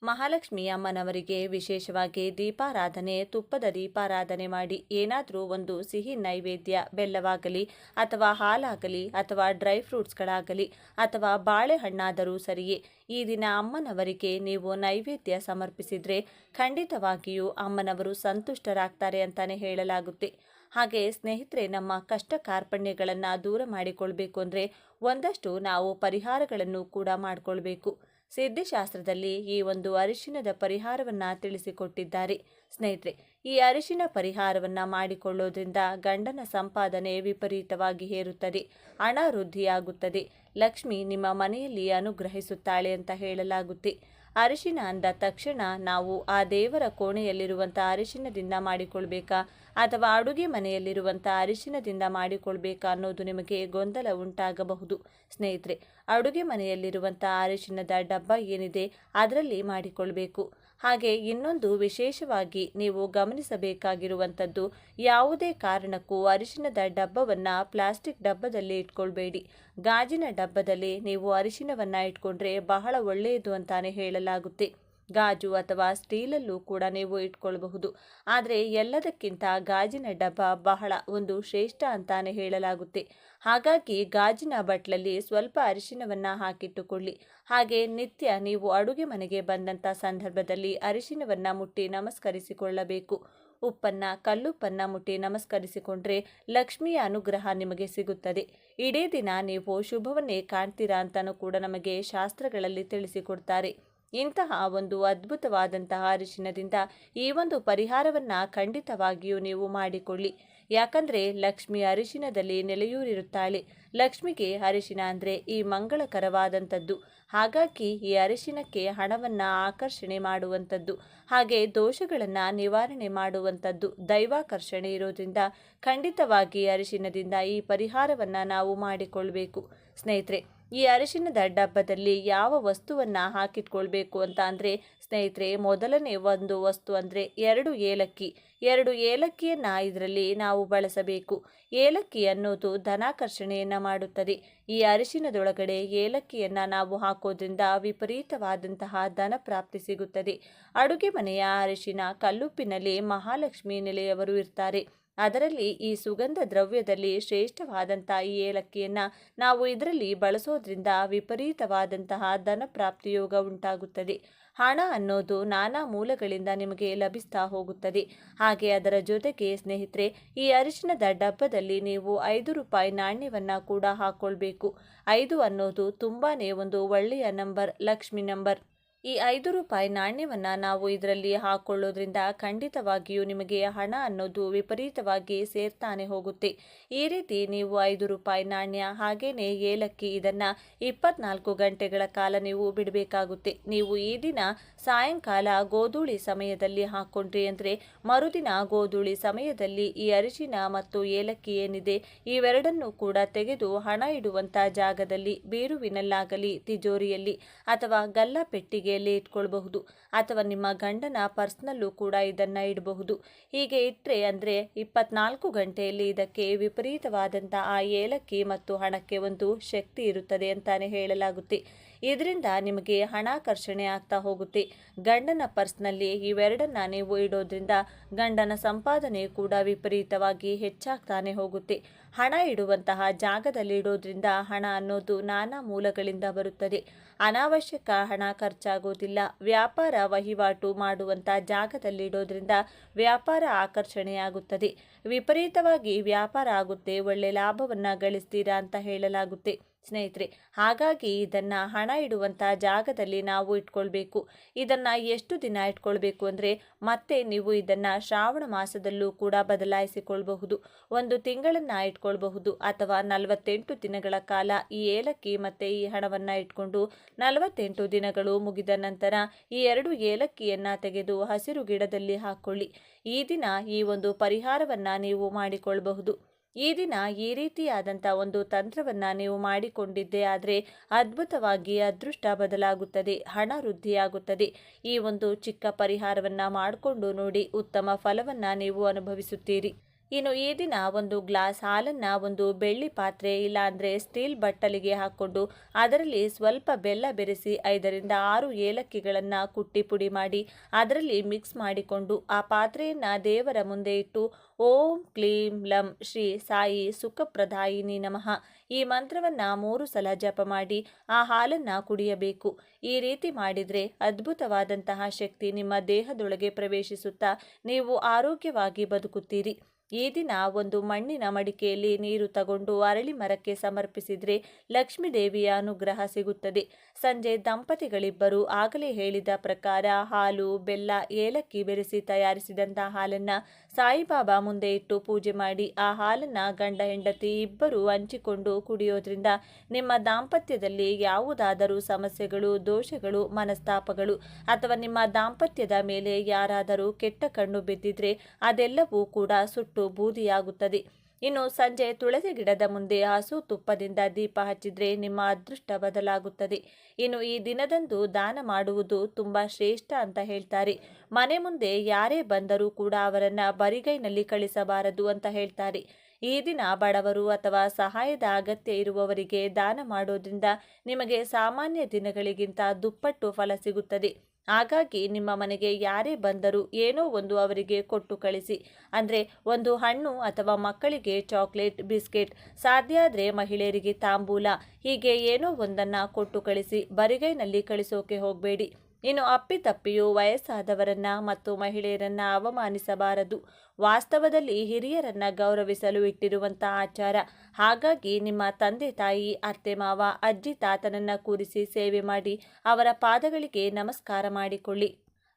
ಮಹಾಲಕ್ಷ್ಮಿ ಅಮ್ಮನವರಿಗೆ ವಿಶೇಷವಾಗಿ ದೀಪಾರಾಧನೆ, ತುಪ್ಪದ ದೀಪಾರಾಧನೆ ಮಾಡಿ ಏನಾದರೂ ಒಂದು ಸಿಹಿ ನೈವೇದ್ಯ, ಬೆಲ್ಲವಾಗಲಿ ಅಥವಾ ಹಾಲಾಗಲಿ ಅಥವಾ ಡ್ರೈ ಫ್ರೂಟ್ಸ್ಗಳಾಗಲಿ ಅಥವಾ ಬಾಳೆಹಣ್ಣಾದರೂ ಸರಿಯೇ ಈ ದಿನ ಅಮ್ಮನವರಿಗೆ ನೀವು ನೈವೇದ್ಯ ಸಮರ್ಪಿಸಿದರೆ ಖಂಡಿತವಾಗಿಯೂ ಅಮ್ಮನವರು ಸಂತುಷ್ಟರಾಗ್ತಾರೆ ಅಂತಲೇ ಹೇಳಲಾಗುತ್ತೆ. ಹಾಗೆ ಸ್ನೇಹಿತರೆ, ನಮ್ಮ ಕಷ್ಟ ಕಾರ್ಪಣ್ಯಗಳನ್ನು ದೂರ ಮಾಡಿಕೊಳ್ಬೇಕು ಅಂದರೆ ಒಂದಷ್ಟು ನಾವು ಪರಿಹಾರಗಳನ್ನು ಕೂಡ ಮಾಡಿಕೊಳ್ಬೇಕು. ಸಿದ್ಧಿಶಾಸ್ತ್ರದಲ್ಲಿ ಈ ಒಂದು ಅರಿಶಿನದ ಪರಿಹಾರವನ್ನು ತಿಳಿಸಿಕೊಟ್ಟಿದ್ದಾರೆ. ಸ್ನೇಹಿತರೆ, ಈ ಅರಿಶಿನ ಪರಿಹಾರವನ್ನು ಮಾಡಿಕೊಳ್ಳೋದ್ರಿಂದ ಗಂಡನ ಸಂಪಾದನೆ ವಿಪರೀತವಾಗಿ ಏರುತ್ತದೆ, ಹಣ ವೃದ್ಧಿಯಾಗುತ್ತದೆ, ಲಕ್ಷ್ಮಿ ನಿಮ್ಮ ಮನೆಯಲ್ಲಿ ಅನುಗ್ರಹಿಸುತ್ತಾಳೆ ಅಂತ ಹೇಳಲಾಗುತ್ತೆ. ಅರಿಶಿನ ಅಂದ ತಕ್ಷಣ ನಾವು ಆ ದೇವರ ಕೋಣೆಯಲ್ಲಿರುವಂಥ ಅರಿಶಿನದಿಂದ ಮಾಡಿಕೊಳ್ಬೇಕಾ ಅಥವಾ ಅಡುಗೆ ಮನೆಯಲ್ಲಿರುವಂಥ ಅರಿಶಿನದಿಂದ ಮಾಡಿಕೊಳ್ಬೇಕಾ ಅನ್ನೋದು ನಿಮಗೆ ಗೊಂದಲ ಉಂಟಾಗಬಹುದು. ಸ್ನೇಹಿತರೆ, ಅಡುಗೆ ಮನೆಯಲ್ಲಿರುವಂಥ ಅರಿಶಿನದ ಡಬ್ಬ ಏನಿದೆ ಅದರಲ್ಲಿ ಮಾಡಿಕೊಳ್ಬೇಕು. ಹಾಗೆ ಇನ್ನೊಂದು ವಿಶೇಷವಾಗಿ ನೀವು ಗಮನಿಸಬೇಕಾಗಿರುವಂಥದ್ದು, ಯಾವುದೇ ಕಾರಣಕ್ಕೂ ಅರಿಶಿನದ ಡಬ್ಬವನ್ನು ಪ್ಲಾಸ್ಟಿಕ್ ಡಬ್ಬದಲ್ಲಿ ಇಟ್ಕೊಳ್ಬೇಡಿ. ಗಾಜಿನ ಡಬ್ಬದಲ್ಲಿ ನೀವು ಅರಿಶಿನವನ್ನು ಇಟ್ಕೊಂಡ್ರೆ ಬಹಳ ಒಳ್ಳೆಯದು ಅಂತಾನೆ ಹೇಳಲಾಗುತ್ತೆ. ಗಾಜು ಅಥವಾ ಸ್ಟೀಲಲ್ಲೂ ಕೂಡ ನೀವು ಇಟ್ಕೊಳ್ಬಹುದು. ಆದರೆ ಎಲ್ಲದಕ್ಕಿಂತ ಗಾಜಿನ ಡಬ್ಬ ಬಹಳ ಒಂದು ಶ್ರೇಷ್ಠ ಅಂತಾನೆ ಹೇಳಲಾಗುತ್ತೆ. ಹಾಗಾಗಿ ಗಾಜಿನ ಬಟ್ಲಲ್ಲಿ ಸ್ವಲ್ಪ ಅರಿಶಿನವನ್ನು ಹಾಕಿಟ್ಟುಕೊಳ್ಳಿ. ಹಾಗೆ ನಿತ್ಯ ನೀವು ಅಡುಗೆ ಮನೆಗೆ ಬಂದಂಥ ಸಂದರ್ಭದಲ್ಲಿ ಅರಿಶಿನವನ್ನು ಮುಟ್ಟಿ ನಮಸ್ಕರಿಸಿಕೊಳ್ಳಬೇಕು. ಉಪ್ಪನ್ನು, ಕಲ್ಲುಪ್ಪನ್ನು ಮುಟ್ಟಿ ನಮಸ್ಕರಿಸಿಕೊಂಡ್ರೆ ಲಕ್ಷ್ಮಿಯ ಅನುಗ್ರಹ ನಿಮಗೆ ಸಿಗುತ್ತದೆ. ಇಡೀ ದಿನ ನೀವು ಶುಭವನ್ನೇ ಕಾಣ್ತೀರಾ ಅಂತಲೂ ಕೂಡ ನಮಗೆ ಶಾಸ್ತ್ರಗಳಲ್ಲಿ ತಿಳಿಸಿಕೊಡ್ತಾರೆ. ಇಂತಹ ಒಂದು ಅದ್ಭುತವಾದಂತಹ ಅರಿಶಿನದಿಂದ ಈ ಒಂದು ಪರಿಹಾರವನ್ನು ಖಂಡಿತವಾಗಿಯೂ ನೀವು ಮಾಡಿಕೊಳ್ಳಿ. ಯಾಕಂದರೆ ಲಕ್ಷ್ಮಿ ಅರಿಶಿನದಲ್ಲಿ ನೆಲೆಯೂರಿರುತ್ತಾಳೆ. ಲಕ್ಷ್ಮಿಗೆ ಅರಿಶಿನ ಅಂದರೆ ಈ ಮಂಗಳಕರವಾದಂಥದ್ದು. ಹಾಗಾಗಿ ಈ ಅರಿಶಿನಕ್ಕೆ ಹಣವನ್ನು ಆಕರ್ಷಣೆ ಮಾಡುವಂಥದ್ದು, ಹಾಗೆ ದೋಷಗಳನ್ನು ನಿವಾರಣೆ ಮಾಡುವಂಥದ್ದು, ದೈವಾಕರ್ಷಣೆ ಇರೋದ್ರಿಂದ ಖಂಡಿತವಾಗಿ ಅರಿಶಿನದಿಂದ ಈ ಪರಿಹಾರವನ್ನು ನಾವು ಮಾಡಿಕೊಳ್ಬೇಕು. ಸ್ನೇಹಿತರೆ, ಈ ಅರಿಶಿನದ ಡಬ್ಬದಲ್ಲಿ ಯಾವ ವಸ್ತುವನ್ನು ಹಾಕಿಟ್ಕೊಳ್ಬೇಕು ಅಂತ ಅಂದರೆ ಸ್ನೇಹಿತರೆ, ಮೊದಲನೇ ಒಂದು ವಸ್ತು ಅಂದರೆ 2 ಏಲಕ್ಕಿ. 2 ಏಲಕ್ಕಿಯನ್ನು ಇದರಲ್ಲಿ ನಾವು ಬಳಸಬೇಕು. ಏಲಕ್ಕಿ ಅನ್ನೋದು ಧನಾಕರ್ಷಣೆಯನ್ನು ಮಾಡುತ್ತದೆ. ಈ ಅರಿಶಿನದೊಳಗಡೆ ಏಲಕ್ಕಿಯನ್ನು ನಾವು ಹಾಕೋದ್ರಿಂದ ವಿಪರೀತವಾದಂತಹ ಧನ ಪ್ರಾಪ್ತಿ ಸಿಗುತ್ತದೆ. ಅಡುಗೆ ಮನೆಯ ಅರಿಶಿನ, ಕಲ್ಲುಪ್ಪಿನಲ್ಲಿ ಮಹಾಲಕ್ಷ್ಮಿ ನೆಲೆಯವರು ಇರ್ತಾರೆ. ಅದರಲ್ಲಿ ಈ ಸುಗಂಧ ದ್ರವ್ಯದಲ್ಲಿ ಶ್ರೇಷ್ಠವಾದಂಥ ಈ ಏಲಕ್ಕಿಯನ್ನು ನಾವು ಇದರಲ್ಲಿ ಬಳಸೋದ್ರಿಂದ ವಿಪರೀತವಾದಂತಹ ಧನ ಪ್ರಾಪ್ತಿಯೋಗ ಉಂಟಾಗುತ್ತದೆ. ಹಣ ಅನ್ನೋದು ನಾನಾ ಮೂಲಗಳಿಂದ ನಿಮಗೆ ಲಭಿಸ್ತಾ ಹೋಗುತ್ತದೆ. ಹಾಗೆ ಅದರ ಜೊತೆಗೆ ಸ್ನೇಹಿತರೆ, ಈ ಅರಿಶಿನದ ಡಬ್ಬದಲ್ಲಿ ನೀವು 5 ರೂಪಾಯಿ ನಾಣ್ಯವನ್ನು ಕೂಡ ಹಾಕ್ಕೊಳ್ಬೇಕು. 5 ಅನ್ನೋದು ತುಂಬಾ ಒಂದು ಒಳ್ಳೆಯ ನಂಬರ್, ಲಕ್ಷ್ಮಿ ನಂಬರ್. ಈ 5 ರೂಪಾಯಿ ನಾಣ್ಯವನ್ನು ನಾವು ಇದರಲ್ಲಿ ಹಾಕೊಳ್ಳೋದ್ರಿಂದ ಖಂಡಿತವಾಗಿಯೂ ನಿಮಗೆ ಹಣ ಅನ್ನೋದು ವಿಪರೀತವಾಗಿ ಸೇರ್ತಾನೆ ಹೋಗುತ್ತೆ. ಈ ರೀತಿ ನೀವು 5 ರೂಪಾಯಿ ನಾಣ್ಯ ಹಾಗೇನೆ ಏಲಕ್ಕಿ ಇದನ್ನು 24 ಗಂಟೆಗಳ ಕಾಲ ನೀವು ಬಿಡಬೇಕಾಗುತ್ತೆ. ನೀವು ಈ ದಿನ ಸಾಯಂಕಾಲ ಗೋಧೂಳಿ ಸಮಯದಲ್ಲಿ ಹಾಕ್ಕೊಂಡ್ರಿ ಅಂದರೆ ಮರುದಿನ ಗೋಧೂಳಿ ಸಮಯದಲ್ಲಿ ಈ ಅರಿಶಿನ ಮತ್ತು ಏಲಕ್ಕಿ ಏನಿದೆ ಇವೆರಡನ್ನೂ ಕೂಡ ತೆಗೆದು ಹಣ ಇಡುವಂಥ ಜಾಗದಲ್ಲಿ ಬೀರುವಿನಲ್ಲಾಗಲಿ ತಿಜೋರಿಯಲ್ಲಿ ಅಥವಾ ಗಲ್ಲಪೆಟ್ಟಿಗೆ ಇಟ್ಕೊಳ್ಬಹುದು ಅಥವಾ ನಿಮ್ಮ ಗಂಡನ ಪರ್ಸ್ನಲ್ಲೂ ಕೂಡ ಇದನ್ನ ಇಡಬಹುದು. ಹೀಗೆ ಇಟ್ಟರೆ ಅಂದರೆ 24 ಗಂಟೆಯಲ್ಲಿ ಇದಕ್ಕೆ ವಿಪರೀತವಾದಂಥ ಆ ಏಲಕ್ಕಿ ಮತ್ತು ಹಣಕ್ಕೆ ಒಂದು ಶಕ್ತಿ ಇರುತ್ತದೆ ಅಂತಾನೆ ಹೇಳಲಾಗುತ್ತೆ. ಇದರಿಂದ ನಿಮಗೆ ಹಣಾಕರ್ಷಣೆ ಆಗ್ತಾ ಹೋಗುತ್ತೆ. ಗಂಡನ ಪರ್ಸ್ನಲ್ಲಿ ಇವೆರಡನ್ನ ನೀವು ಇಡೋದ್ರಿಂದ ಗಂಡನ ಸಂಪಾದನೆ ಕೂಡ ವಿಪರೀತವಾಗಿ ಹೆಚ್ಚಾಗ್ತಾನೆ ಹೋಗುತ್ತೆ. ಹಣ ಇಡುವಂತಹ ಜಾಗದಲ್ಲಿ ಇಡೋದ್ರಿಂದ ಹಣ ಅನ್ನೋದು ನಾನಾ ಮೂಲಗಳಿಂದ ಬರುತ್ತದೆ. ಅನಾವಶ್ಯಕ ಹಣ ಖರ್ಚಾಗೋದಿಲ್ಲ. ವ್ಯಾಪಾರ ವಹಿವಾಟು ಮಾಡುವಂಥ ಜಾಗದಲ್ಲಿ ಇಡೋದ್ರಿಂದ ವ್ಯಾಪಾರ ಆಕರ್ಷಣೆಯಾಗುತ್ತದೆ. ವಿಪರೀತವಾಗಿ ವ್ಯಾಪಾರ ಆಗುತ್ತೆ, ಒಳ್ಳೆ ಲಾಭವನ್ನು ಗಳಿಸ್ತೀರಾ ಅಂತ ಹೇಳಲಾಗುತ್ತೆ ಸ್ನೇಹಿತರೆ. ಹಾಗಾಗಿ ಇದನ್ನು ಹಣ ಇಡುವಂಥ ಜಾಗದಲ್ಲಿ ನಾವು ಇಟ್ಕೊಳ್ಬೇಕು. ಇದನ್ನು ಎಷ್ಟು ದಿನ ಇಟ್ಕೊಳ್ಬೇಕು ಅಂದರೆ ಮತ್ತೆ ನೀವು ಇದನ್ನು ಶ್ರಾವಣ ಮಾಸದಲ್ಲೂ ಕೂಡ ಬದಲಾಯಿಸಿಕೊಳ್ಬಹುದು. 1 ತಿಂಗಳನ್ನು ಇಟ್ಕೊಳ್ಬಹುದು ಅಥವಾ 48 ದಿನಗಳ ಕಾಲ ಈ ಏಲಕ್ಕಿ ಮತ್ತು ಈ ಹಣವನ್ನು ಇಟ್ಕೊಂಡು 48 ದಿನಗಳು ಮುಗಿದ ನಂತರ ಈ 2 ಏಲಕ್ಕಿಯನ್ನು ತೆಗೆದು ಹಸಿರು ಗಿಡದಲ್ಲಿ ಹಾಕ್ಕೊಳ್ಳಿ. ಈ ದಿನ ಈ ಒಂದು ಪರಿಹಾರವನ್ನು ನೀವು ಮಾಡಿಕೊಳ್ಳಬಹುದು. ಈ ದಿನ ಈ ರೀತಿಯಾದಂಥ ಒಂದು ತಂತ್ರವನ್ನು ನೀವು ಮಾಡಿಕೊಂಡಿದ್ದೇ ಆದರೆ ಅದ್ಭುತವಾಗಿ ಅದೃಷ್ಟ ಬದಲಾಗುತ್ತದೆ, ಹಣ ವೃದ್ಧಿಯಾಗುತ್ತದೆ. ಈ ಒಂದು ಚಿಕ್ಕ ಪರಿಹಾರವನ್ನು ಮಾಡಿಕೊಂಡು ನೋಡಿ, ಉತ್ತಮ ಫಲವನ್ನು ನೀವು ಅನುಭವಿಸುತ್ತೀರಿ. ಇನ್ನು ಈ ದಿನ 1 ಗ್ಲಾಸ್ ಹಾಲನ್ನು ಒಂದು ಬೆಳ್ಳಿ ಪಾತ್ರೆ ಇಲ್ಲ ಅಂದರೆ ಸ್ಟೀಲ್ ಬಟ್ಟಲಿಗೆ ಹಾಕ್ಕೊಂಡು ಅದರಲ್ಲಿ ಸ್ವಲ್ಪ ಬೆಲ್ಲ ಬೆರೆಸಿ 5ರಿಂದ 6 ಏಲಕ್ಕಿಗಳನ್ನು ಕುಟ್ಟಿ ಪುಡಿ ಮಾಡಿ ಅದರಲ್ಲಿ ಮಿಕ್ಸ್ ಮಾಡಿಕೊಂಡು ಆ ಪಾತ್ರೆಯನ್ನು ದೇವರ ಮುಂದೆ ಇಟ್ಟು ಓಂ ಕ್ಲೀಂ ಲಂ ಶ್ರೀ ಸಾಯಿ ಸುಖಪ್ರದಾಯಿನಿ ನಮಃ ಈ ಮಂತ್ರವನ್ನು 3 ಸಲ ಜಪ ಮಾಡಿ ಆ ಹಾಲನ್ನು ಕುಡಿಯಬೇಕು. ಈ ರೀತಿ ಮಾಡಿದರೆ ಅದ್ಭುತವಾದಂತಹ ಶಕ್ತಿ ನಿಮ್ಮ ದೇಹದೊಳಗೆ ಪ್ರವೇಶಿಸುತ್ತಾ ನೀವು ಆರೋಗ್ಯವಾಗಿ ಬದುಕುತ್ತೀರಿ. ಈ ದಿನ ಒಂದು ಮಣ್ಣಿನ ಮಡಿಕೆಯಲ್ಲಿ ನೀರು ತಗೊಂಡು ಅರಳಿ ಮರಕ್ಕೆ ಸಮರ್ಪಿಸಿದರೆ ಲಕ್ಷ್ಮೀ ದೇವಿಯ ಅನುಗ್ರಹ ಸಿಗುತ್ತದೆ. ಸಂಜೆ ದಂಪತಿಗಳಿಬ್ಬರು ಆಗಲೇ ಹೇಳಿದ ಪ್ರಕಾರ ಹಾಲು, ಬೆಲ್ಲ, ಏಲಕ್ಕಿ ಬೆರೆಸಿ ತಯಾರಿಸಿದಂಥ ಹಾಲನ್ನು ಸಾಯಿಬಾಬಾ ಮುಂದೆ ಇಟ್ಟು ಪೂಜೆ ಮಾಡಿ ಆ ಹಾಲನ್ನು ಗಂಡ ಹೆಂಡತಿ ಇಬ್ಬರು ಹಂಚಿಕೊಂಡು ಕುಡಿಯೋದ್ರಿಂದ ನಿಮ್ಮ ದಾಂಪತ್ಯದಲ್ಲಿ ಯಾವುದಾದರೂ ಸಮಸ್ಯೆಗಳು, ದೋಷಗಳು, ಮನಸ್ತಾಪಗಳು ಅಥವಾ ನಿಮ್ಮ ದಾಂಪತ್ಯದ ಮೇಲೆ ಯಾರಾದರೂ ಕೆಟ್ಟ ಕಣ್ಣು ಬಿದ್ದಿದ್ರೆ ಅದೆಲ್ಲವೂ ಕೂಡ ಸುಟ್ಟು ಬೂದಿಯಾಗುತ್ತದೆ. ಇನ್ನು ಸಂಜೆ ತುಳಸಿ ಗಿಡದ ಮುಂದೆ ಹಸು ತುಪ್ಪದಿಂದ ದೀಪ ಹಚ್ಚಿದ್ರೆ ನಿಮ್ಮ ಅದೃಷ್ಟ ಬದಲಾಗುತ್ತದೆ. ಇನ್ನು ಈ ದಿನದಂದು ದಾನ ಮಾಡುವುದು ತುಂಬ ಶ್ರೇಷ್ಠ ಅಂತ ಹೇಳ್ತಾರೆ. ಮನೆ ಮುಂದೆ ಯಾರೇ ಬಂದರೂ ಕೂಡ ಅವರನ್ನು ಬರಿಗೈನಲ್ಲಿ ಕಳಿಸಬಾರದು ಅಂತ ಹೇಳ್ತಾರೆ. ಈ ದಿನ ಬಡವರು ಅಥವಾ ಸಹಾಯದ ಅಗತ್ಯ ಇರುವವರಿಗೆ ದಾನ ಮಾಡೋದ್ರಿಂದ ನಿಮಗೆ ಸಾಮಾನ್ಯ ದಿನಗಳಿಗಿಂತ ದುಪ್ಪಟ್ಟು ಫಲ ಸಿಗುತ್ತದೆ. ಹಾಗಾಗಿ ನಿಮ್ಮ ಮನೆಗೆ ಯಾರೇ ಬಂದರೂ ಏನೋ ಒಂದು ಅವರಿಗೆ ಕೊಟ್ಟು ಕಳಿಸಿ. ಅಂದರೆ ಒಂದು ಹಣ್ಣು ಅಥವಾ ಮಕ್ಕಳಿಗೆ ಚಾಕ್ಲೇಟ್, ಬಿಸ್ಕೆಟ್, ಸಾಧ್ಯ ಆದರೆ ಮಹಿಳೆಯರಿಗೆ ತಾಂಬೂಲ, ಹೀಗೆ ಏನೋ ಒಂದನ್ನು ಕೊಟ್ಟು ಕಳಿಸಿ. ಬರಿಗೈನಲ್ಲಿ ಕಳಿಸೋಕೆ ಹೋಗಬೇಡಿ. ಇನ್ನು ಅಪ್ಪಿತಪ್ಪಿಯೂ ವಯಸ್ಸಾದವರನ್ನ ಮತ್ತು ಮಹಿಳೆಯರನ್ನ ಅವಮಾನಿಸಬಾರದು. ವಾಸ್ತವದಲ್ಲಿ ಹಿರಿಯರನ್ನ ಗೌರವಿಸಲು ಇಟ್ಟಿರುವಂಥ ಆಚಾರ. ಹಾಗಾಗಿ ನಿಮ್ಮ ತಂದೆ ತಾಯಿ, ಅತ್ತೆ ಮಾವ, ಅಜ್ಜಿ ತಾತನನ್ನ ಕೂರಿಸಿ ಸೇವೆ ಮಾಡಿ ಅವರ ಪಾದಗಳಿಗೆ ನಮಸ್ಕಾರ ಮಾಡಿಕೊಳ್ಳಿ.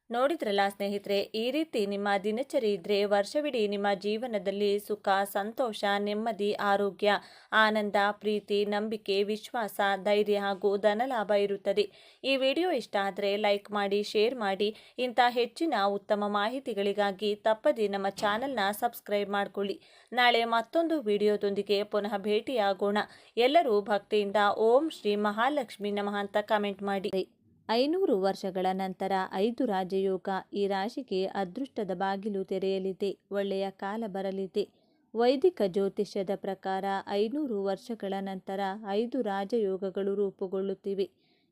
ನೋಡಿದ್ರಲ್ಲ ಸ್ನೇಹಿತರೆ, ಈ ರೀತಿ ನಿಮ್ಮ ದಿನಚರಿ ಇದ್ದರೆ ವರ್ಷವಿಡೀ ನಿಮ್ಮ ಜೀವನದಲ್ಲಿ ಸುಖ, ಸಂತೋಷ, ನೆಮ್ಮದಿ, ಆರೋಗ್ಯ, ಆನಂದ, ಪ್ರೀತಿ, ನಂಬಿಕೆ, ವಿಶ್ವಾಸ, ಧೈರ್ಯ ಹಾಗೂ ಧನಲಾಭ ಇರುತ್ತದೆ. ಈ ವಿಡಿಯೋ ಇಷ್ಟ ಆದರೆ ಲೈಕ್ ಮಾಡಿ, ಶೇರ್ ಮಾಡಿ. ಇಂಥ ಹೆಚ್ಚಿನ ಉತ್ತಮ ಮಾಹಿತಿಗಳಿಗಾಗಿ ತಪ್ಪದೇ ನಮ್ಮ ಚಾನಲ್ನ ಸಬ್ಸ್ಕ್ರೈಬ್ ಮಾಡಿಕೊಳ್ಳಿ. ನಾಳೆ ಮತ್ತೊಂದು ವಿಡಿಯೋದೊಂದಿಗೆ ಪುನಃ ಭೇಟಿಯಾಗೋಣ. ಎಲ್ಲರೂ ಭಕ್ತಿಯಿಂದ ಓಂ ಶ್ರೀ ಮಹಾಲಕ್ಷ್ಮಿ ನಮಃ ಅಂತ ಕಮೆಂಟ್ ಮಾಡಿ. 500 ವರ್ಷಗಳ ನಂತರ 5 ರಾಜಯೋಗ. ಈ ರಾಶಿಗೆ ಅದೃಷ್ಟದ ಬಾಗಿಲು ತೆರೆಯಲಿದೆ. ಒಳ್ಳೆಯ ಕಾಲ ಬರಲಿದೆ. ವೈದಿಕ ಜ್ಯೋತಿಷ್ಯದ ಪ್ರಕಾರ 500 ವರ್ಷಗಳ ನಂತರ 5 ರಾಜಯೋಗಗಳು ರೂಪುಗೊಳ್ಳುತ್ತಿವೆ.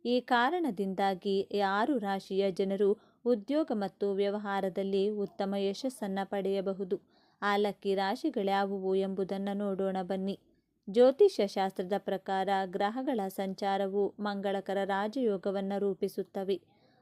ಈ ಕಾರಣದಿಂದಾಗಿ 6 ರಾಶಿಯ ಜನರು ಉದ್ಯೋಗ ಮತ್ತು ವ್ಯವಹಾರದಲ್ಲಿ ಉತ್ತಮ ಯಶಸ್ಸನ್ನು ಪಡೆಯಬಹುದು. ಆ ಲಕ್ಕಿ ರಾಶಿಗಳ್ಯಾವುವು ಎಂಬುದನ್ನು ನೋಡೋಣ ಬನ್ನಿ. ಜ್ಯೋತಿಷ್ಯ ಶಾಸ್ತ್ರದ ಪ್ರಕಾರ ಗ್ರಹಗಳ ಸಂಚಾರವು ಮಂಗಳಕರ ರಾಜಯೋಗವನ್ನು ರೂಪಿಸುತ್ತವೆ.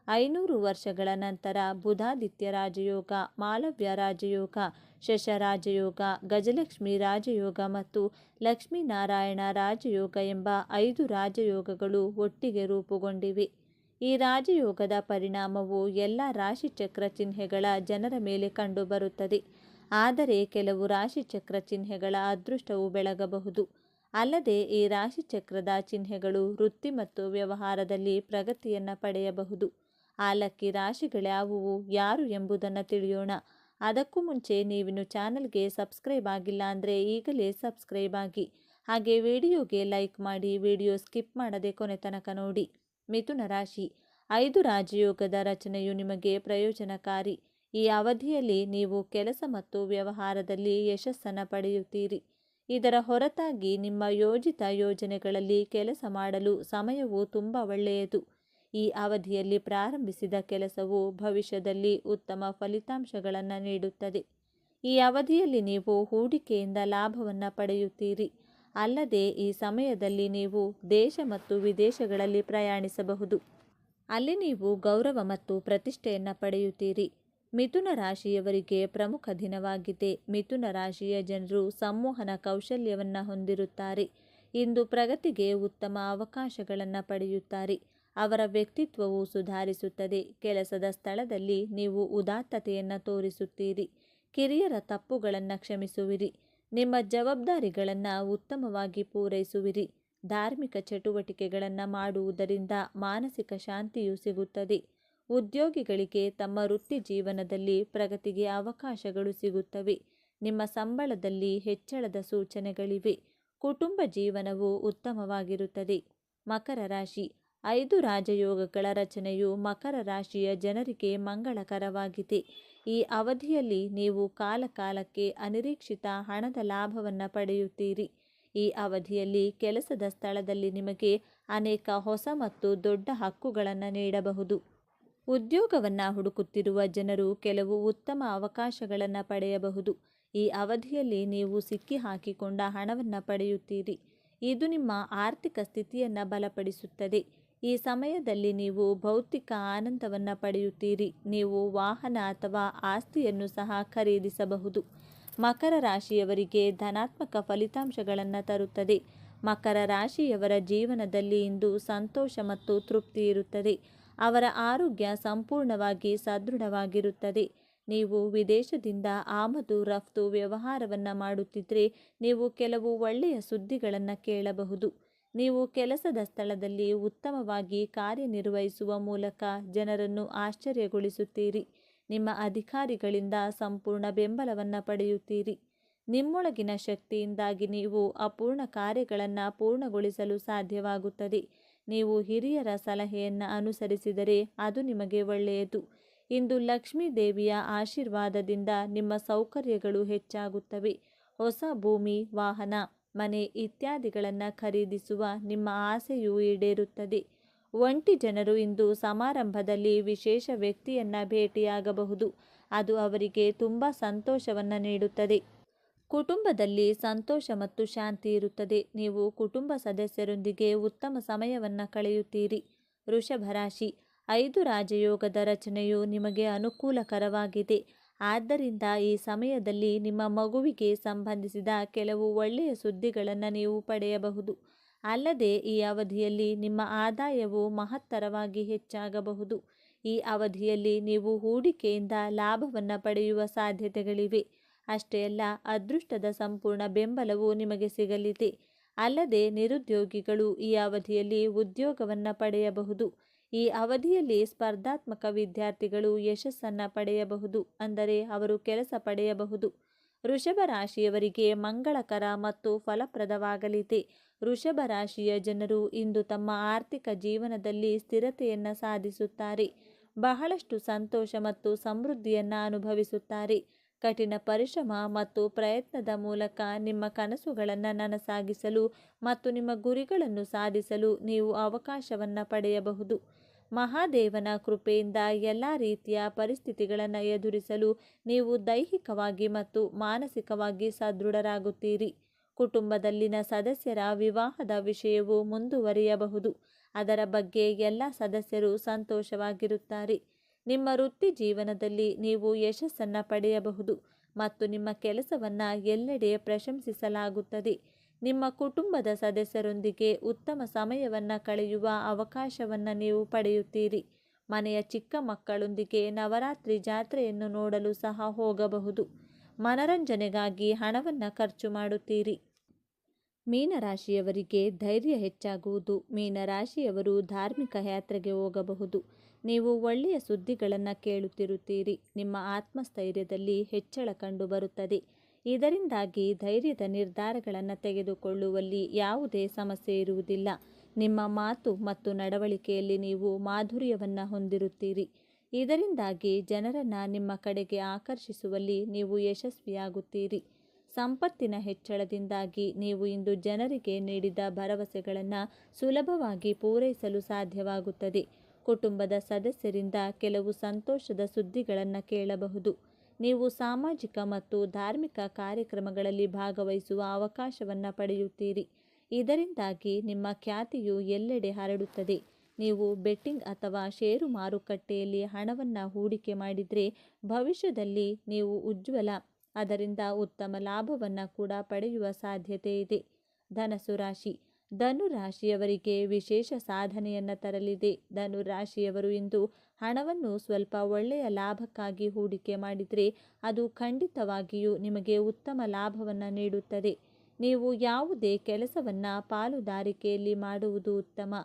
500 ವರ್ಷಗಳ ನಂತರ ಬುಧಾದಿತ್ಯ ರಾಜಯೋಗ, ಮಾಲವ್ಯ ರಾಜಯೋಗ, ಶಶ ರಾಜಯೋಗ, ಗಜಲಕ್ಷ್ಮಿ ರಾಜಯೋಗ ಮತ್ತು ಲಕ್ಷ್ಮೀನಾರಾಯಣ ರಾಜಯೋಗ ಎಂಬ 5 ರಾಜಯೋಗಗಳು ಒಟ್ಟಿಗೆ ರೂಪುಗೊಂಡಿವೆ. ಈ ರಾಜಯೋಗದ ಪರಿಣಾಮವು ಎಲ್ಲ ರಾಶಿಚಕ್ರ ಚಿಹ್ನೆಗಳ ಜನರ ಮೇಲೆ ಕಂಡುಬರುತ್ತದೆ. ಆದರೆ ಕೆಲವು ರಾಶಿಚಕ್ರ ಚಿಹ್ನೆಗಳ ಅದೃಷ್ಟವು ಬೆಳಗಬಹುದು. ಅಲ್ಲದೆ ಈ ರಾಶಿಚಕ್ರದ ಚಿಹ್ನೆಗಳು ವೃತ್ತಿ ಮತ್ತು ವ್ಯವಹಾರದಲ್ಲಿ ಪ್ರಗತಿಯನ್ನು ಪಡೆಯಬಹುದು. ಆ ಲಕ್ಕಿ ರಾಶಿಗಳ್ಯಾವುವು, ಯಾರು ಎಂಬುದನ್ನು ತಿಳಿಯೋಣ. ಅದಕ್ಕೂ ಮುಂಚೆ ನೀವಿನ್ನು ಚಾನಲ್ಗೆ ಸಬ್ಸ್ಕ್ರೈಬ್ ಆಗಿಲ್ಲ ಅಂದರೆ ಈಗಲೇ ಸಬ್ಸ್ಕ್ರೈಬ್ ಆಗಿ, ಹಾಗೆ ವಿಡಿಯೋಗೆ ಲೈಕ್ ಮಾಡಿ, ವಿಡಿಯೋ ಸ್ಕಿಪ್ ಮಾಡದೆ ಕೊನೆ ತನಕ ನೋಡಿ. ಮಿಥುನ ರಾಶಿ. 5 ರಾಜಯೋಗದ ರಚನೆಯು ನಿಮಗೆ ಪ್ರಯೋಜನಕಾರಿ. ಈ ಅವಧಿಯಲ್ಲಿ ನೀವು ಕೆಲಸ ಮತ್ತು ವ್ಯವಹಾರದಲ್ಲಿ ಯಶಸ್ಸನ್ನು ಪಡೆಯುತ್ತೀರಿ. ಇದರ ಹೊರತಾಗಿ ನಿಮ್ಮ ಯೋಜಿತ ಯೋಜನೆಗಳಲ್ಲಿ ಕೆಲಸ ಮಾಡಲು ಸಮಯವು ತುಂಬ ಒಳ್ಳೆಯದು. ಈ ಅವಧಿಯಲ್ಲಿ ಪ್ರಾರಂಭಿಸಿದ ಕೆಲಸವು ಭವಿಷ್ಯದಲ್ಲಿ ಉತ್ತಮ ಫಲಿತಾಂಶಗಳನ್ನು ನೀಡುತ್ತದೆ. ಈ ಅವಧಿಯಲ್ಲಿ ನೀವು ಹೂಡಿಕೆಯಿಂದ ಲಾಭವನ್ನು ಪಡೆಯುತ್ತೀರಿ. ಅಲ್ಲದೆ ಈ ಸಮಯದಲ್ಲಿ ನೀವು ದೇಶ ಮತ್ತು ವಿದೇಶಗಳಲ್ಲಿ ಪ್ರಯಾಣಿಸಬಹುದು. ಅಲ್ಲಿ ನೀವು ಗೌರವ ಮತ್ತು ಪ್ರತಿಷ್ಠೆಯನ್ನು ಪಡೆಯುತ್ತೀರಿ. ಮಿಥುನ ರಾಶಿಯವರಿಗೆ ಪ್ರಮುಖ ದಿನವಾಗಿದೆ. ಮಿಥುನ ರಾಶಿಯ ಜನರು ಸಂಮೋಹನ ಕೌಶಲ್ಯವನ್ನು ಹೊಂದಿರುತ್ತಾರೆ. ಇಂದು ಪ್ರಗತಿಗೆ ಉತ್ತಮ ಅವಕಾಶಗಳನ್ನು ಪಡೆಯುತ್ತಾರೆ. ಅವರ ವ್ಯಕ್ತಿತ್ವವು ಸುಧಾರಿಸುತ್ತದೆ. ಕೆಲಸದ ಸ್ಥಳದಲ್ಲಿ ನೀವು ಉದಾತ್ತತೆಯನ್ನು ತೋರಿಸುತ್ತೀರಿ. ಕಿರಿಯರ ತಪ್ಪುಗಳನ್ನು ಕ್ಷಮಿಸುವಿರಿ. ನಿಮ್ಮ ಜವಾಬ್ದಾರಿಗಳನ್ನು ಉತ್ತಮವಾಗಿ ಪೂರೈಸುವಿರಿ. ಧಾರ್ಮಿಕ ಚಟುವಟಿಕೆಗಳನ್ನು ಮಾಡುವುದರಿಂದ ಮಾನಸಿಕ ಶಾಂತಿಯು ಸಿಗುತ್ತದೆ. ಉದ್ಯೋಗಿಗಳಿಗೆ ತಮ್ಮ ವೃತ್ತಿ ಜೀವನದಲ್ಲಿ ಪ್ರಗತಿಗೆ ಅವಕಾಶಗಳು ಸಿಗುತ್ತವೆ. ನಿಮ್ಮ ಸಂಬಳದಲ್ಲಿ ಹೆಚ್ಚಳದ ಸೂಚನೆಗಳಿವೆ. ಕುಟುಂಬ ಜೀವನವು ಉತ್ತಮವಾಗಿರುತ್ತದೆ. ಮಕರ ರಾಶಿ. 5 ರಾಜಯೋಗಗಳ ರಚನೆಯು ಮಕರ ರಾಶಿಯ ಜನರಿಗೆ ಮಂಗಳಕರವಾಗಿದೆ. ಈ ಅವಧಿಯಲ್ಲಿ ನೀವು ಕಾಲಕಾಲಕ್ಕೆ ಅನಿರೀಕ್ಷಿತ ಹಣದ ಲಾಭವನ್ನು ಪಡೆಯುತ್ತೀರಿ. ಈ ಅವಧಿಯಲ್ಲಿ ಕೆಲಸದ ಸ್ಥಳದಲ್ಲಿ ನಿಮಗೆ ಅನೇಕ ಹೊಸ ಮತ್ತು ದೊಡ್ಡ ಹಕ್ಕುಗಳನ್ನು ನೀಡಬಹುದು. ಉದ್ಯೋಗವನ್ನು ಹುಡುಕುತ್ತಿರುವ ಜನರು ಕೆಲವು ಉತ್ತಮ ಅವಕಾಶಗಳನ್ನು ಪಡೆಯಬಹುದು. ಈ ಅವಧಿಯಲ್ಲಿ ನೀವು ಸಿಕ್ಕಿಹಾಕಿಕೊಂಡ ಹಣವನ್ನು ಪಡೆಯುತ್ತೀರಿ. ಇದು ನಿಮ್ಮ ಆರ್ಥಿಕ ಸ್ಥಿತಿಯನ್ನು ಬಲಪಡಿಸುತ್ತದೆ. ಈ ಸಮಯದಲ್ಲಿ ನೀವು ಭೌತಿಕ ಆನಂದವನ್ನು ಪಡೆಯುತ್ತೀರಿ. ನೀವು ವಾಹನ ಅಥವಾ ಆಸ್ತಿಯನ್ನು ಸಹ ಖರೀದಿಸಬಹುದು. ಮಕರ ರಾಶಿಯವರಿಗೆ ಧನಾತ್ಮಕ ಫಲಿತಾಂಶಗಳನ್ನು ತರುತ್ತದೆ. ಮಕರ ರಾಶಿಯವರ ಜೀವನದಲ್ಲಿ ಇಂದು ಸಂತೋಷ ಮತ್ತು ತೃಪ್ತಿ ಇರುತ್ತದೆ. ಅವರ ಆರೋಗ್ಯ ಸಂಪೂರ್ಣವಾಗಿ ಸದೃಢವಾಗಿರುತ್ತದೆ. ನೀವು ವಿದೇಶದಿಂದ ಆಮದು ರಫ್ತು ವ್ಯವಹಾರವನ್ನು ಮಾಡುತ್ತಿದ್ದರೆ ನೀವು ಕೆಲವು ಒಳ್ಳೆಯ ಸುದ್ದಿಗಳನ್ನು ಕೇಳಬಹುದು. ನೀವು ಕೆಲಸದ ಸ್ಥಳದಲ್ಲಿ ಉತ್ತಮವಾಗಿ ಕಾರ್ಯನಿರ್ವಹಿಸುವ ಮೂಲಕ ಜನರನ್ನು ಆಶ್ಚರ್ಯಗೊಳಿಸುತ್ತೀರಿ. ನಿಮ್ಮ ಅಧಿಕಾರಿಗಳಿಂದ ಸಂಪೂರ್ಣ ಬೆಂಬಲವನ್ನು ಪಡೆಯುತ್ತೀರಿ. ನಿಮ್ಮೊಳಗಿನ ಶಕ್ತಿಯಿಂದಾಗಿ ನೀವು ಅಪೂರ್ಣ ಕಾರ್ಯಗಳನ್ನು ಪೂರ್ಣಗೊಳಿಸಲು ಸಾಧ್ಯವಾಗುತ್ತದೆ. ನೀವು ಹಿರಿಯರ ಸಲಹೆಯನ್ನು ಅನುಸರಿಸಿದರೆ ಅದು ನಿಮಗೆ ಒಳ್ಳೆಯದು. ಇಂದು ಲಕ್ಷ್ಮೀ ದೇವಿಯ ಆಶೀರ್ವಾದದಿಂದ ನಿಮ್ಮ ಸೌಕರ್ಯಗಳು ಹೆಚ್ಚಾಗುತ್ತವೆ. ಹೊಸ ಭೂಮಿ, ವಾಹನ, ಮನೆ ಇತ್ಯಾದಿಗಳನ್ನು ಖರೀದಿಸುವ ನಿಮ್ಮ ಆಸೆಯು ಈಡೇರುತ್ತದೆ. ಒಂಟಿ ಜನರು ಇಂದು ಸಮಾರಂಭದಲ್ಲಿ ವಿಶೇಷ ವ್ಯಕ್ತಿಯನ್ನು ಭೇಟಿಯಾಗಬಹುದು. ಅದು ಅವರಿಗೆ ತುಂಬ ಸಂತೋಷವನ್ನು ನೀಡುತ್ತದೆ. ಕುಟುಂಬದಲ್ಲಿ ಸಂತೋಷ ಮತ್ತು ಶಾಂತಿ ಇರುತ್ತದೆ. ನೀವು ಕುಟುಂಬ ಸದಸ್ಯರೊಂದಿಗೆ ಉತ್ತಮ ಸಮಯವನ್ನು ಕಳೆಯುತ್ತೀರಿ. ವೃಷಭ ರಾಶಿ. 5 ರಾಜಯೋಗದ ರಚನೆಯು ನಿಮಗೆ ಅನುಕೂಲಕರವಾಗಿದೆ. ಆದ್ದರಿಂದ ಈ ಸಮಯದಲ್ಲಿ ನಿಮ್ಮ ಮಗುವಿಗೆ ಸಂಬಂಧಿಸಿದ ಕೆಲವು ಒಳ್ಳೆಯ ಸುದ್ದಿಗಳನ್ನು ನೀವು ಪಡೆಯಬಹುದು. ಅಲ್ಲದೆ ಈ ಅವಧಿಯಲ್ಲಿ ನಿಮ್ಮ ಆದಾಯವು ಮಹತ್ತರವಾಗಿ ಹೆಚ್ಚಾಗಬಹುದು. ಈ ಅವಧಿಯಲ್ಲಿ ನೀವು ಹೂಡಿಕೆಯಿಂದ ಲಾಭವನ್ನು ಪಡೆಯುವ ಸಾಧ್ಯತೆಗಳಿವೆ. ಅಷ್ಟೇ ಅಲ್ಲ, ಅದೃಷ್ಟದ ಸಂಪೂರ್ಣ ಬೆಂಬಲವು ನಿಮಗೆ ಸಿಗಲಿದೆ. ಅಲ್ಲದೆ ನಿರುದ್ಯೋಗಿಗಳು ಈ ಅವಧಿಯಲ್ಲಿ ಉದ್ಯೋಗವನ್ನು ಪಡೆಯಬಹುದು. ಈ ಅವಧಿಯಲ್ಲಿ ಸ್ಪರ್ಧಾತ್ಮಕ ವಿದ್ಯಾರ್ಥಿಗಳು ಯಶಸ್ಸನ್ನು ಪಡೆಯಬಹುದು, ಅಂದರೆ ಅವರು ಕೆಲಸ ಪಡೆಯಬಹುದು. ವೃಷಭ ರಾಶಿಯವರಿಗೆ ಮಂಗಳಕರ ಮತ್ತು ಫಲಪ್ರದವಾಗಲಿದೆ. ವೃಷಭ ರಾಶಿಯ ಜನರು ಇಂದು ತಮ್ಮ ಆರ್ಥಿಕ ಜೀವನದಲ್ಲಿ ಸ್ಥಿರತೆಯನ್ನು ಸಾಧಿಸುತ್ತಾರೆ. ಬಹಳಷ್ಟು ಸಂತೋಷ ಮತ್ತು ಸಮೃದ್ಧಿಯನ್ನು ಅನುಭವಿಸುತ್ತಾರೆ. ಕಠಿಣ ಪರಿಶ್ರಮ ಮತ್ತು ಪ್ರಯತ್ನದ ಮೂಲಕ ನಿಮ್ಮ ಕನಸುಗಳನ್ನು ನನಸಾಗಿಸಲು ಮತ್ತು ನಿಮ್ಮ ಗುರಿಗಳನ್ನು ಸಾಧಿಸಲು ನೀವು ಅವಕಾಶವನ್ನು ಪಡೆಯಬಹುದು. ಮಹಾದೇವನ ಕೃಪೆಯಿಂದ ಎಲ್ಲ ರೀತಿಯ ಪರಿಸ್ಥಿತಿಗಳನ್ನು ಎದುರಿಸಲು ನೀವು ದೈಹಿಕವಾಗಿ ಮತ್ತು ಮಾನಸಿಕವಾಗಿ ಸದೃಢರಾಗುತ್ತೀರಿ. ಕುಟುಂಬದಲ್ಲಿನ ಸದಸ್ಯರ ವಿವಾಹದ ವಿಷಯವು ಮುಂದುವರಿಯಬಹುದು. ಅದರ ಬಗ್ಗೆ ಎಲ್ಲ ಸದಸ್ಯರು ಸಂತೋಷವಾಗಿರುತ್ತಾರೆ. ನಿಮ್ಮ ವೃತ್ತಿ ಜೀವನದಲ್ಲಿ ನೀವು ಯಶಸ್ಸನ್ನು ಪಡೆಯಬಹುದು ಮತ್ತು ನಿಮ್ಮ ಕೆಲಸವನ್ನು ಎಲ್ಲೆಡೆ ಪ್ರಶಂಸಿಸಲಾಗುತ್ತದೆ. ನಿಮ್ಮ ಕುಟುಂಬದ ಸದಸ್ಯರೊಂದಿಗೆ ಉತ್ತಮ ಸಮಯವನ್ನು ಕಳೆಯುವ ಅವಕಾಶವನ್ನು ನೀವು ಪಡೆಯುತ್ತೀರಿ. ಮನೆಯ ಚಿಕ್ಕ ಮಕ್ಕಳೊಂದಿಗೆ ನವರಾತ್ರಿ ಜಾತ್ರೆಯನ್ನು ನೋಡಲು ಸಹ ಹೋಗಬಹುದು. ಮನರಂಜನೆಗಾಗಿ ಹಣವನ್ನು ಖರ್ಚು ಮಾಡುತ್ತೀರಿ. ಮೀನರಾಶಿಯವರಿಗೆ ಧೈರ್ಯ ಹೆಚ್ಚಾಗುವುದು. ಮೀನರಾಶಿಯವರು ಧಾರ್ಮಿಕ ಯಾತ್ರೆಗೆ ಹೋಗಬಹುದು. ನೀವು ಒಳ್ಳೆಯ ಸುದ್ದಿಗಳನ್ನು ಕೇಳುತ್ತಿರುತ್ತೀರಿ. ನಿಮ್ಮ ಆತ್ಮಸ್ಥೈರ್ಯದಲ್ಲಿ ಹೆಚ್ಚಳ ಕಂಡು ಬರುತ್ತದೆ. ಇದರಿಂದಾಗಿ ಧೈರ್ಯದ ನಿರ್ಧಾರಗಳನ್ನು ತೆಗೆದುಕೊಳ್ಳುವಲ್ಲಿ ಯಾವುದೇ ಸಮಸ್ಯೆ ಇರುವುದಿಲ್ಲ. ನಿಮ್ಮ ಮಾತು ಮತ್ತು ನಡವಳಿಕೆಯಲ್ಲಿ ನೀವು ಮಾಧುರ್ಯವನ್ನು ಹೊಂದಿರುತ್ತೀರಿ. ಇದರಿಂದಾಗಿ ಜನರನ್ನು ನಿಮ್ಮ ಕಡೆಗೆ ಆಕರ್ಷಿಸುವಲ್ಲಿ ನೀವು ಯಶಸ್ವಿಯಾಗುತ್ತೀರಿ. ಸಂಪತ್ತಿನ ಹೆಚ್ಚಳದಿಂದಾಗಿ ನೀವು ಇಂದು ಜನರಿಗೆ ನೀಡಿದ ಭರವಸೆಗಳನ್ನು ಸುಲಭವಾಗಿ ಪೂರೈಸಲು ಸಾಧ್ಯವಾಗುತ್ತದೆ. ಕುಟುಂಬದ ಸದಸ್ಯರಿಂದ ಕೆಲವು ಸಂತೋಷದ ಸುದ್ದಿಗಳನ್ನು ಕೇಳಬಹುದು. ನೀವು ಸಾಮಾಜಿಕ ಮತ್ತು ಧಾರ್ಮಿಕ ಕಾರ್ಯಕ್ರಮಗಳಲ್ಲಿ ಭಾಗವಹಿಸುವ ಅವಕಾಶವನ್ನು ಪಡೆಯುತ್ತೀರಿ. ಇದರಿಂದಾಗಿ ನಿಮ್ಮ ಖ್ಯಾತಿಯು ಎಲ್ಲೆಡೆ ಹರಡುತ್ತದೆ. ನೀವು ಬೆಟ್ಟಿಂಗ್ ಅಥವಾ ಷೇರು ಮಾರುಕಟ್ಟೆಯಲ್ಲಿ ಹಣವನ್ನು ಹೂಡಿಕೆ ಮಾಡಿದರೆ ಭವಿಷ್ಯದಲ್ಲಿ ನೀವು ಅದರಿಂದ ಉತ್ತಮ ಲಾಭವನ್ನು ಕೂಡ ಪಡೆಯುವ ಸಾಧ್ಯತೆ ಇದೆ. ಧನಸ್ಸು ರಾಶಿ. ಧನು ರಾಶಿಯವರಿಗೆ ವಿಶೇಷ ಸಾಧನೆಯನ್ನು ತರಲಿದೆ. ಧನು ರಾಶಿಯವರು ಇಂದು ಹಣವನ್ನು ಸ್ವಲ್ಪ ಒಳ್ಳೆಯ ಲಾಭಕ್ಕಾಗಿ ಹೂಡಿಕೆ ಮಾಡಿದರೆ ಅದು ಖಂಡಿತವಾಗಿಯೂ ನಿಮಗೆ ಉತ್ತಮ ಲಾಭವನ್ನು ನೀಡುತ್ತದೆ. ನೀವು ಯಾವುದೇ ಕೆಲಸವನ್ನು ಪಾಲುದಾರಿಕೆಯಲ್ಲಿ ಮಾಡುವುದು ಉತ್ತಮ.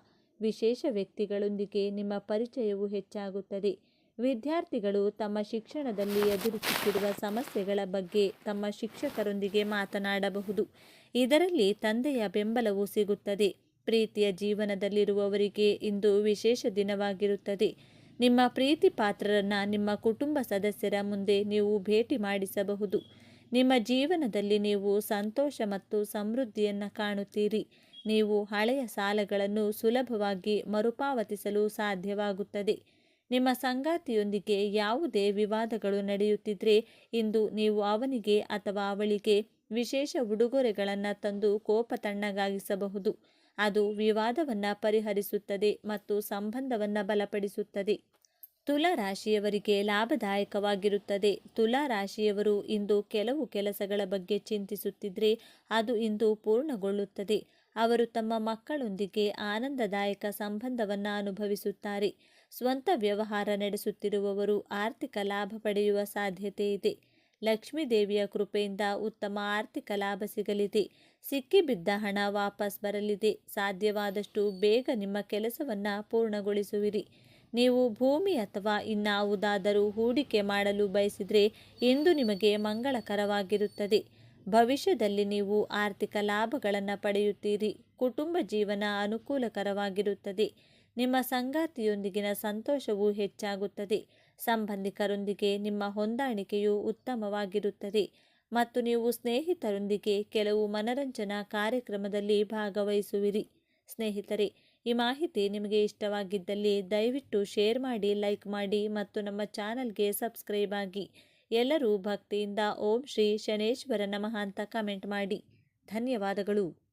ವಿಶೇಷ ವ್ಯಕ್ತಿಗಳೊಂದಿಗೆ ನಿಮ್ಮ ಪರಿಚಯವು ಹೆಚ್ಚಾಗುತ್ತದೆ. ವಿದ್ಯಾರ್ಥಿಗಳು ತಮ್ಮ ಶಿಕ್ಷಣದಲ್ಲಿ ಎದುರಿಸುತ್ತಿರುವ ಸಮಸ್ಯೆಗಳ ಬಗ್ಗೆ ತಮ್ಮ ಶಿಕ್ಷಕರೊಂದಿಗೆ ಮಾತನಾಡಬಹುದು. ಇದರಲ್ಲಿ ತಂದೆಯ ಬೆಂಬಲವೂ ಸಿಗುತ್ತದೆ. ಪ್ರೀತಿಯ ಜೀವನದಲ್ಲಿರುವವರಿಗೆ ಇಂದು ವಿಶೇಷ ದಿನವಾಗಿರುತ್ತದೆ. ನಿಮ್ಮ ಪ್ರೀತಿ ಪಾತ್ರರನ್ನು ನಿಮ್ಮ ಕುಟುಂಬ ಸದಸ್ಯರ ಮುಂದೆ ನೀವು ಭೇಟಿ ಮಾಡಿಸಬಹುದು. ನಿಮ್ಮ ಜೀವನದಲ್ಲಿ ನೀವು ಸಂತೋಷ ಮತ್ತು ಸಮೃದ್ಧಿಯನ್ನು ಕಾಣುತ್ತೀರಿ. ನೀವು ಹಳೆಯ ಸಾಲಗಳನ್ನು ಸುಲಭವಾಗಿ ಮರುಪಾವತಿಸಲು ಸಾಧ್ಯವಾಗುತ್ತದೆ. ನಿಮ್ಮ ಸಂಗಾತಿಯೊಂದಿಗೆ ಯಾವುದೇ ವಿವಾದಗಳು ನಡೆಯುತ್ತಿದ್ದರೆ ಇಂದು ನೀವು ಅವನಿಗೆ ಅಥವಾ ಅವಳಿಗೆ ವಿಶೇಷ ಉಡುಗೊರೆಗಳನ್ನು ತಂದು ಕೋಪ ತಣ್ಣಗಾಗಿಸಬಹುದು. ಅದು ವಿವಾದವನ್ನು ಪರಿಹರಿಸುತ್ತದೆ ಮತ್ತು ಸಂಬಂಧವನ್ನು ಬಲಪಡಿಸುತ್ತದೆ. ತುಲಾ ರಾಶಿಯವರಿಗೆ ಲಾಭದಾಯಕವಾಗಿರುತ್ತದೆ. ತುಲಾ ರಾಶಿಯವರು ಇಂದು ಕೆಲವು ಕೆಲಸಗಳ ಬಗ್ಗೆ ಚಿಂತಿಸುತ್ತಿದ್ದರೆ ಅದು ಇಂದು ಪೂರ್ಣಗೊಳ್ಳುತ್ತದೆ. ಅವರು ತಮ್ಮ ಮಕ್ಕಳೊಂದಿಗೆ ಆನಂದದಾಯಕ ಸಂಬಂಧವನ್ನು ಅನುಭವಿಸುತ್ತಾರೆ. ಸ್ವಂತ ವ್ಯವಹಾರ ನಡೆಸುತ್ತಿರುವವರು ಆರ್ಥಿಕ ಲಾಭ ಪಡೆಯುವ ಸಾಧ್ಯತೆ ಇದೆ. ಲಕ್ಷ್ಮೀ ದೇವಿಯ ಕೃಪೆಯಿಂದ ಉತ್ತಮ ಆರ್ಥಿಕ ಲಾಭ ಸಿಗಲಿದೆ. ಸಿಕ್ಕಿಬಿದ್ದ ಹಣ ವಾಪಸ್ ಬರಲಿದೆ. ಸಾಧ್ಯವಾದಷ್ಟು ಬೇಗ ನಿಮ್ಮ ಕೆಲಸವನ್ನು ಪೂರ್ಣಗೊಳಿಸುವಿರಿ. ನೀವು ಭೂಮಿ ಅಥವಾ ಇನ್ನಾವುದಾದರೂ ಹೂಡಿಕೆ ಮಾಡಲು ಬಯಸಿದರೆ ಇಂದು ನಿಮಗೆ ಮಂಗಳಕರವಾಗಿರುತ್ತದೆ. ಭವಿಷ್ಯದಲ್ಲಿ ನೀವು ಆರ್ಥಿಕ ಲಾಭಗಳನ್ನು ಪಡೆಯುತ್ತೀರಿ. ಕುಟುಂಬ ಜೀವನ ಅನುಕೂಲಕರವಾಗಿರುತ್ತದೆ. ನಿಮ್ಮ ಸಂಗಾತಿಯೊಂದಿಗಿನ ಸಂತೋಷವೂ ಹೆಚ್ಚಾಗುತ್ತದೆ. ಸಂಬಂಧಿಕರೊಂದಿಗೆ ನಿಮ್ಮ ಹೊಂದಾಣಿಕೆಯು ಉತ್ತಮವಾಗಿರುತ್ತದೆ ಮತ್ತು ನೀವು ಸ್ನೇಹಿತರೊಂದಿಗೆ ಕೆಲವು ಮನರಂಜನಾ ಕಾರ್ಯಕ್ರಮದಲ್ಲಿ ಭಾಗವಹಿಸುವಿರಿ. ಸ್ನೇಹಿತರೆ, ಈ ಮಾಹಿತಿ ನಿಮಗೆ ಇಷ್ಟವಾಗಿದ್ದಲ್ಲಿ ದಯವಿಟ್ಟು ಶೇರ್ ಮಾಡಿ, ಲೈಕ್ ಮಾಡಿ ಮತ್ತು ನಮ್ಮ ಚಾನಲ್ಗೆ ಸಬ್ಸ್ಕ್ರೈಬ್ ಆಗಿ. ಎಲ್ಲರೂ ಭಕ್ತಿಯಿಂದ ಓಂ ಶ್ರೀ ಶನೇಶ್ವರ ನಮಃ ಅಂತ ಕಮೆಂಟ್ ಮಾಡಿ. ಧನ್ಯವಾದಗಳು.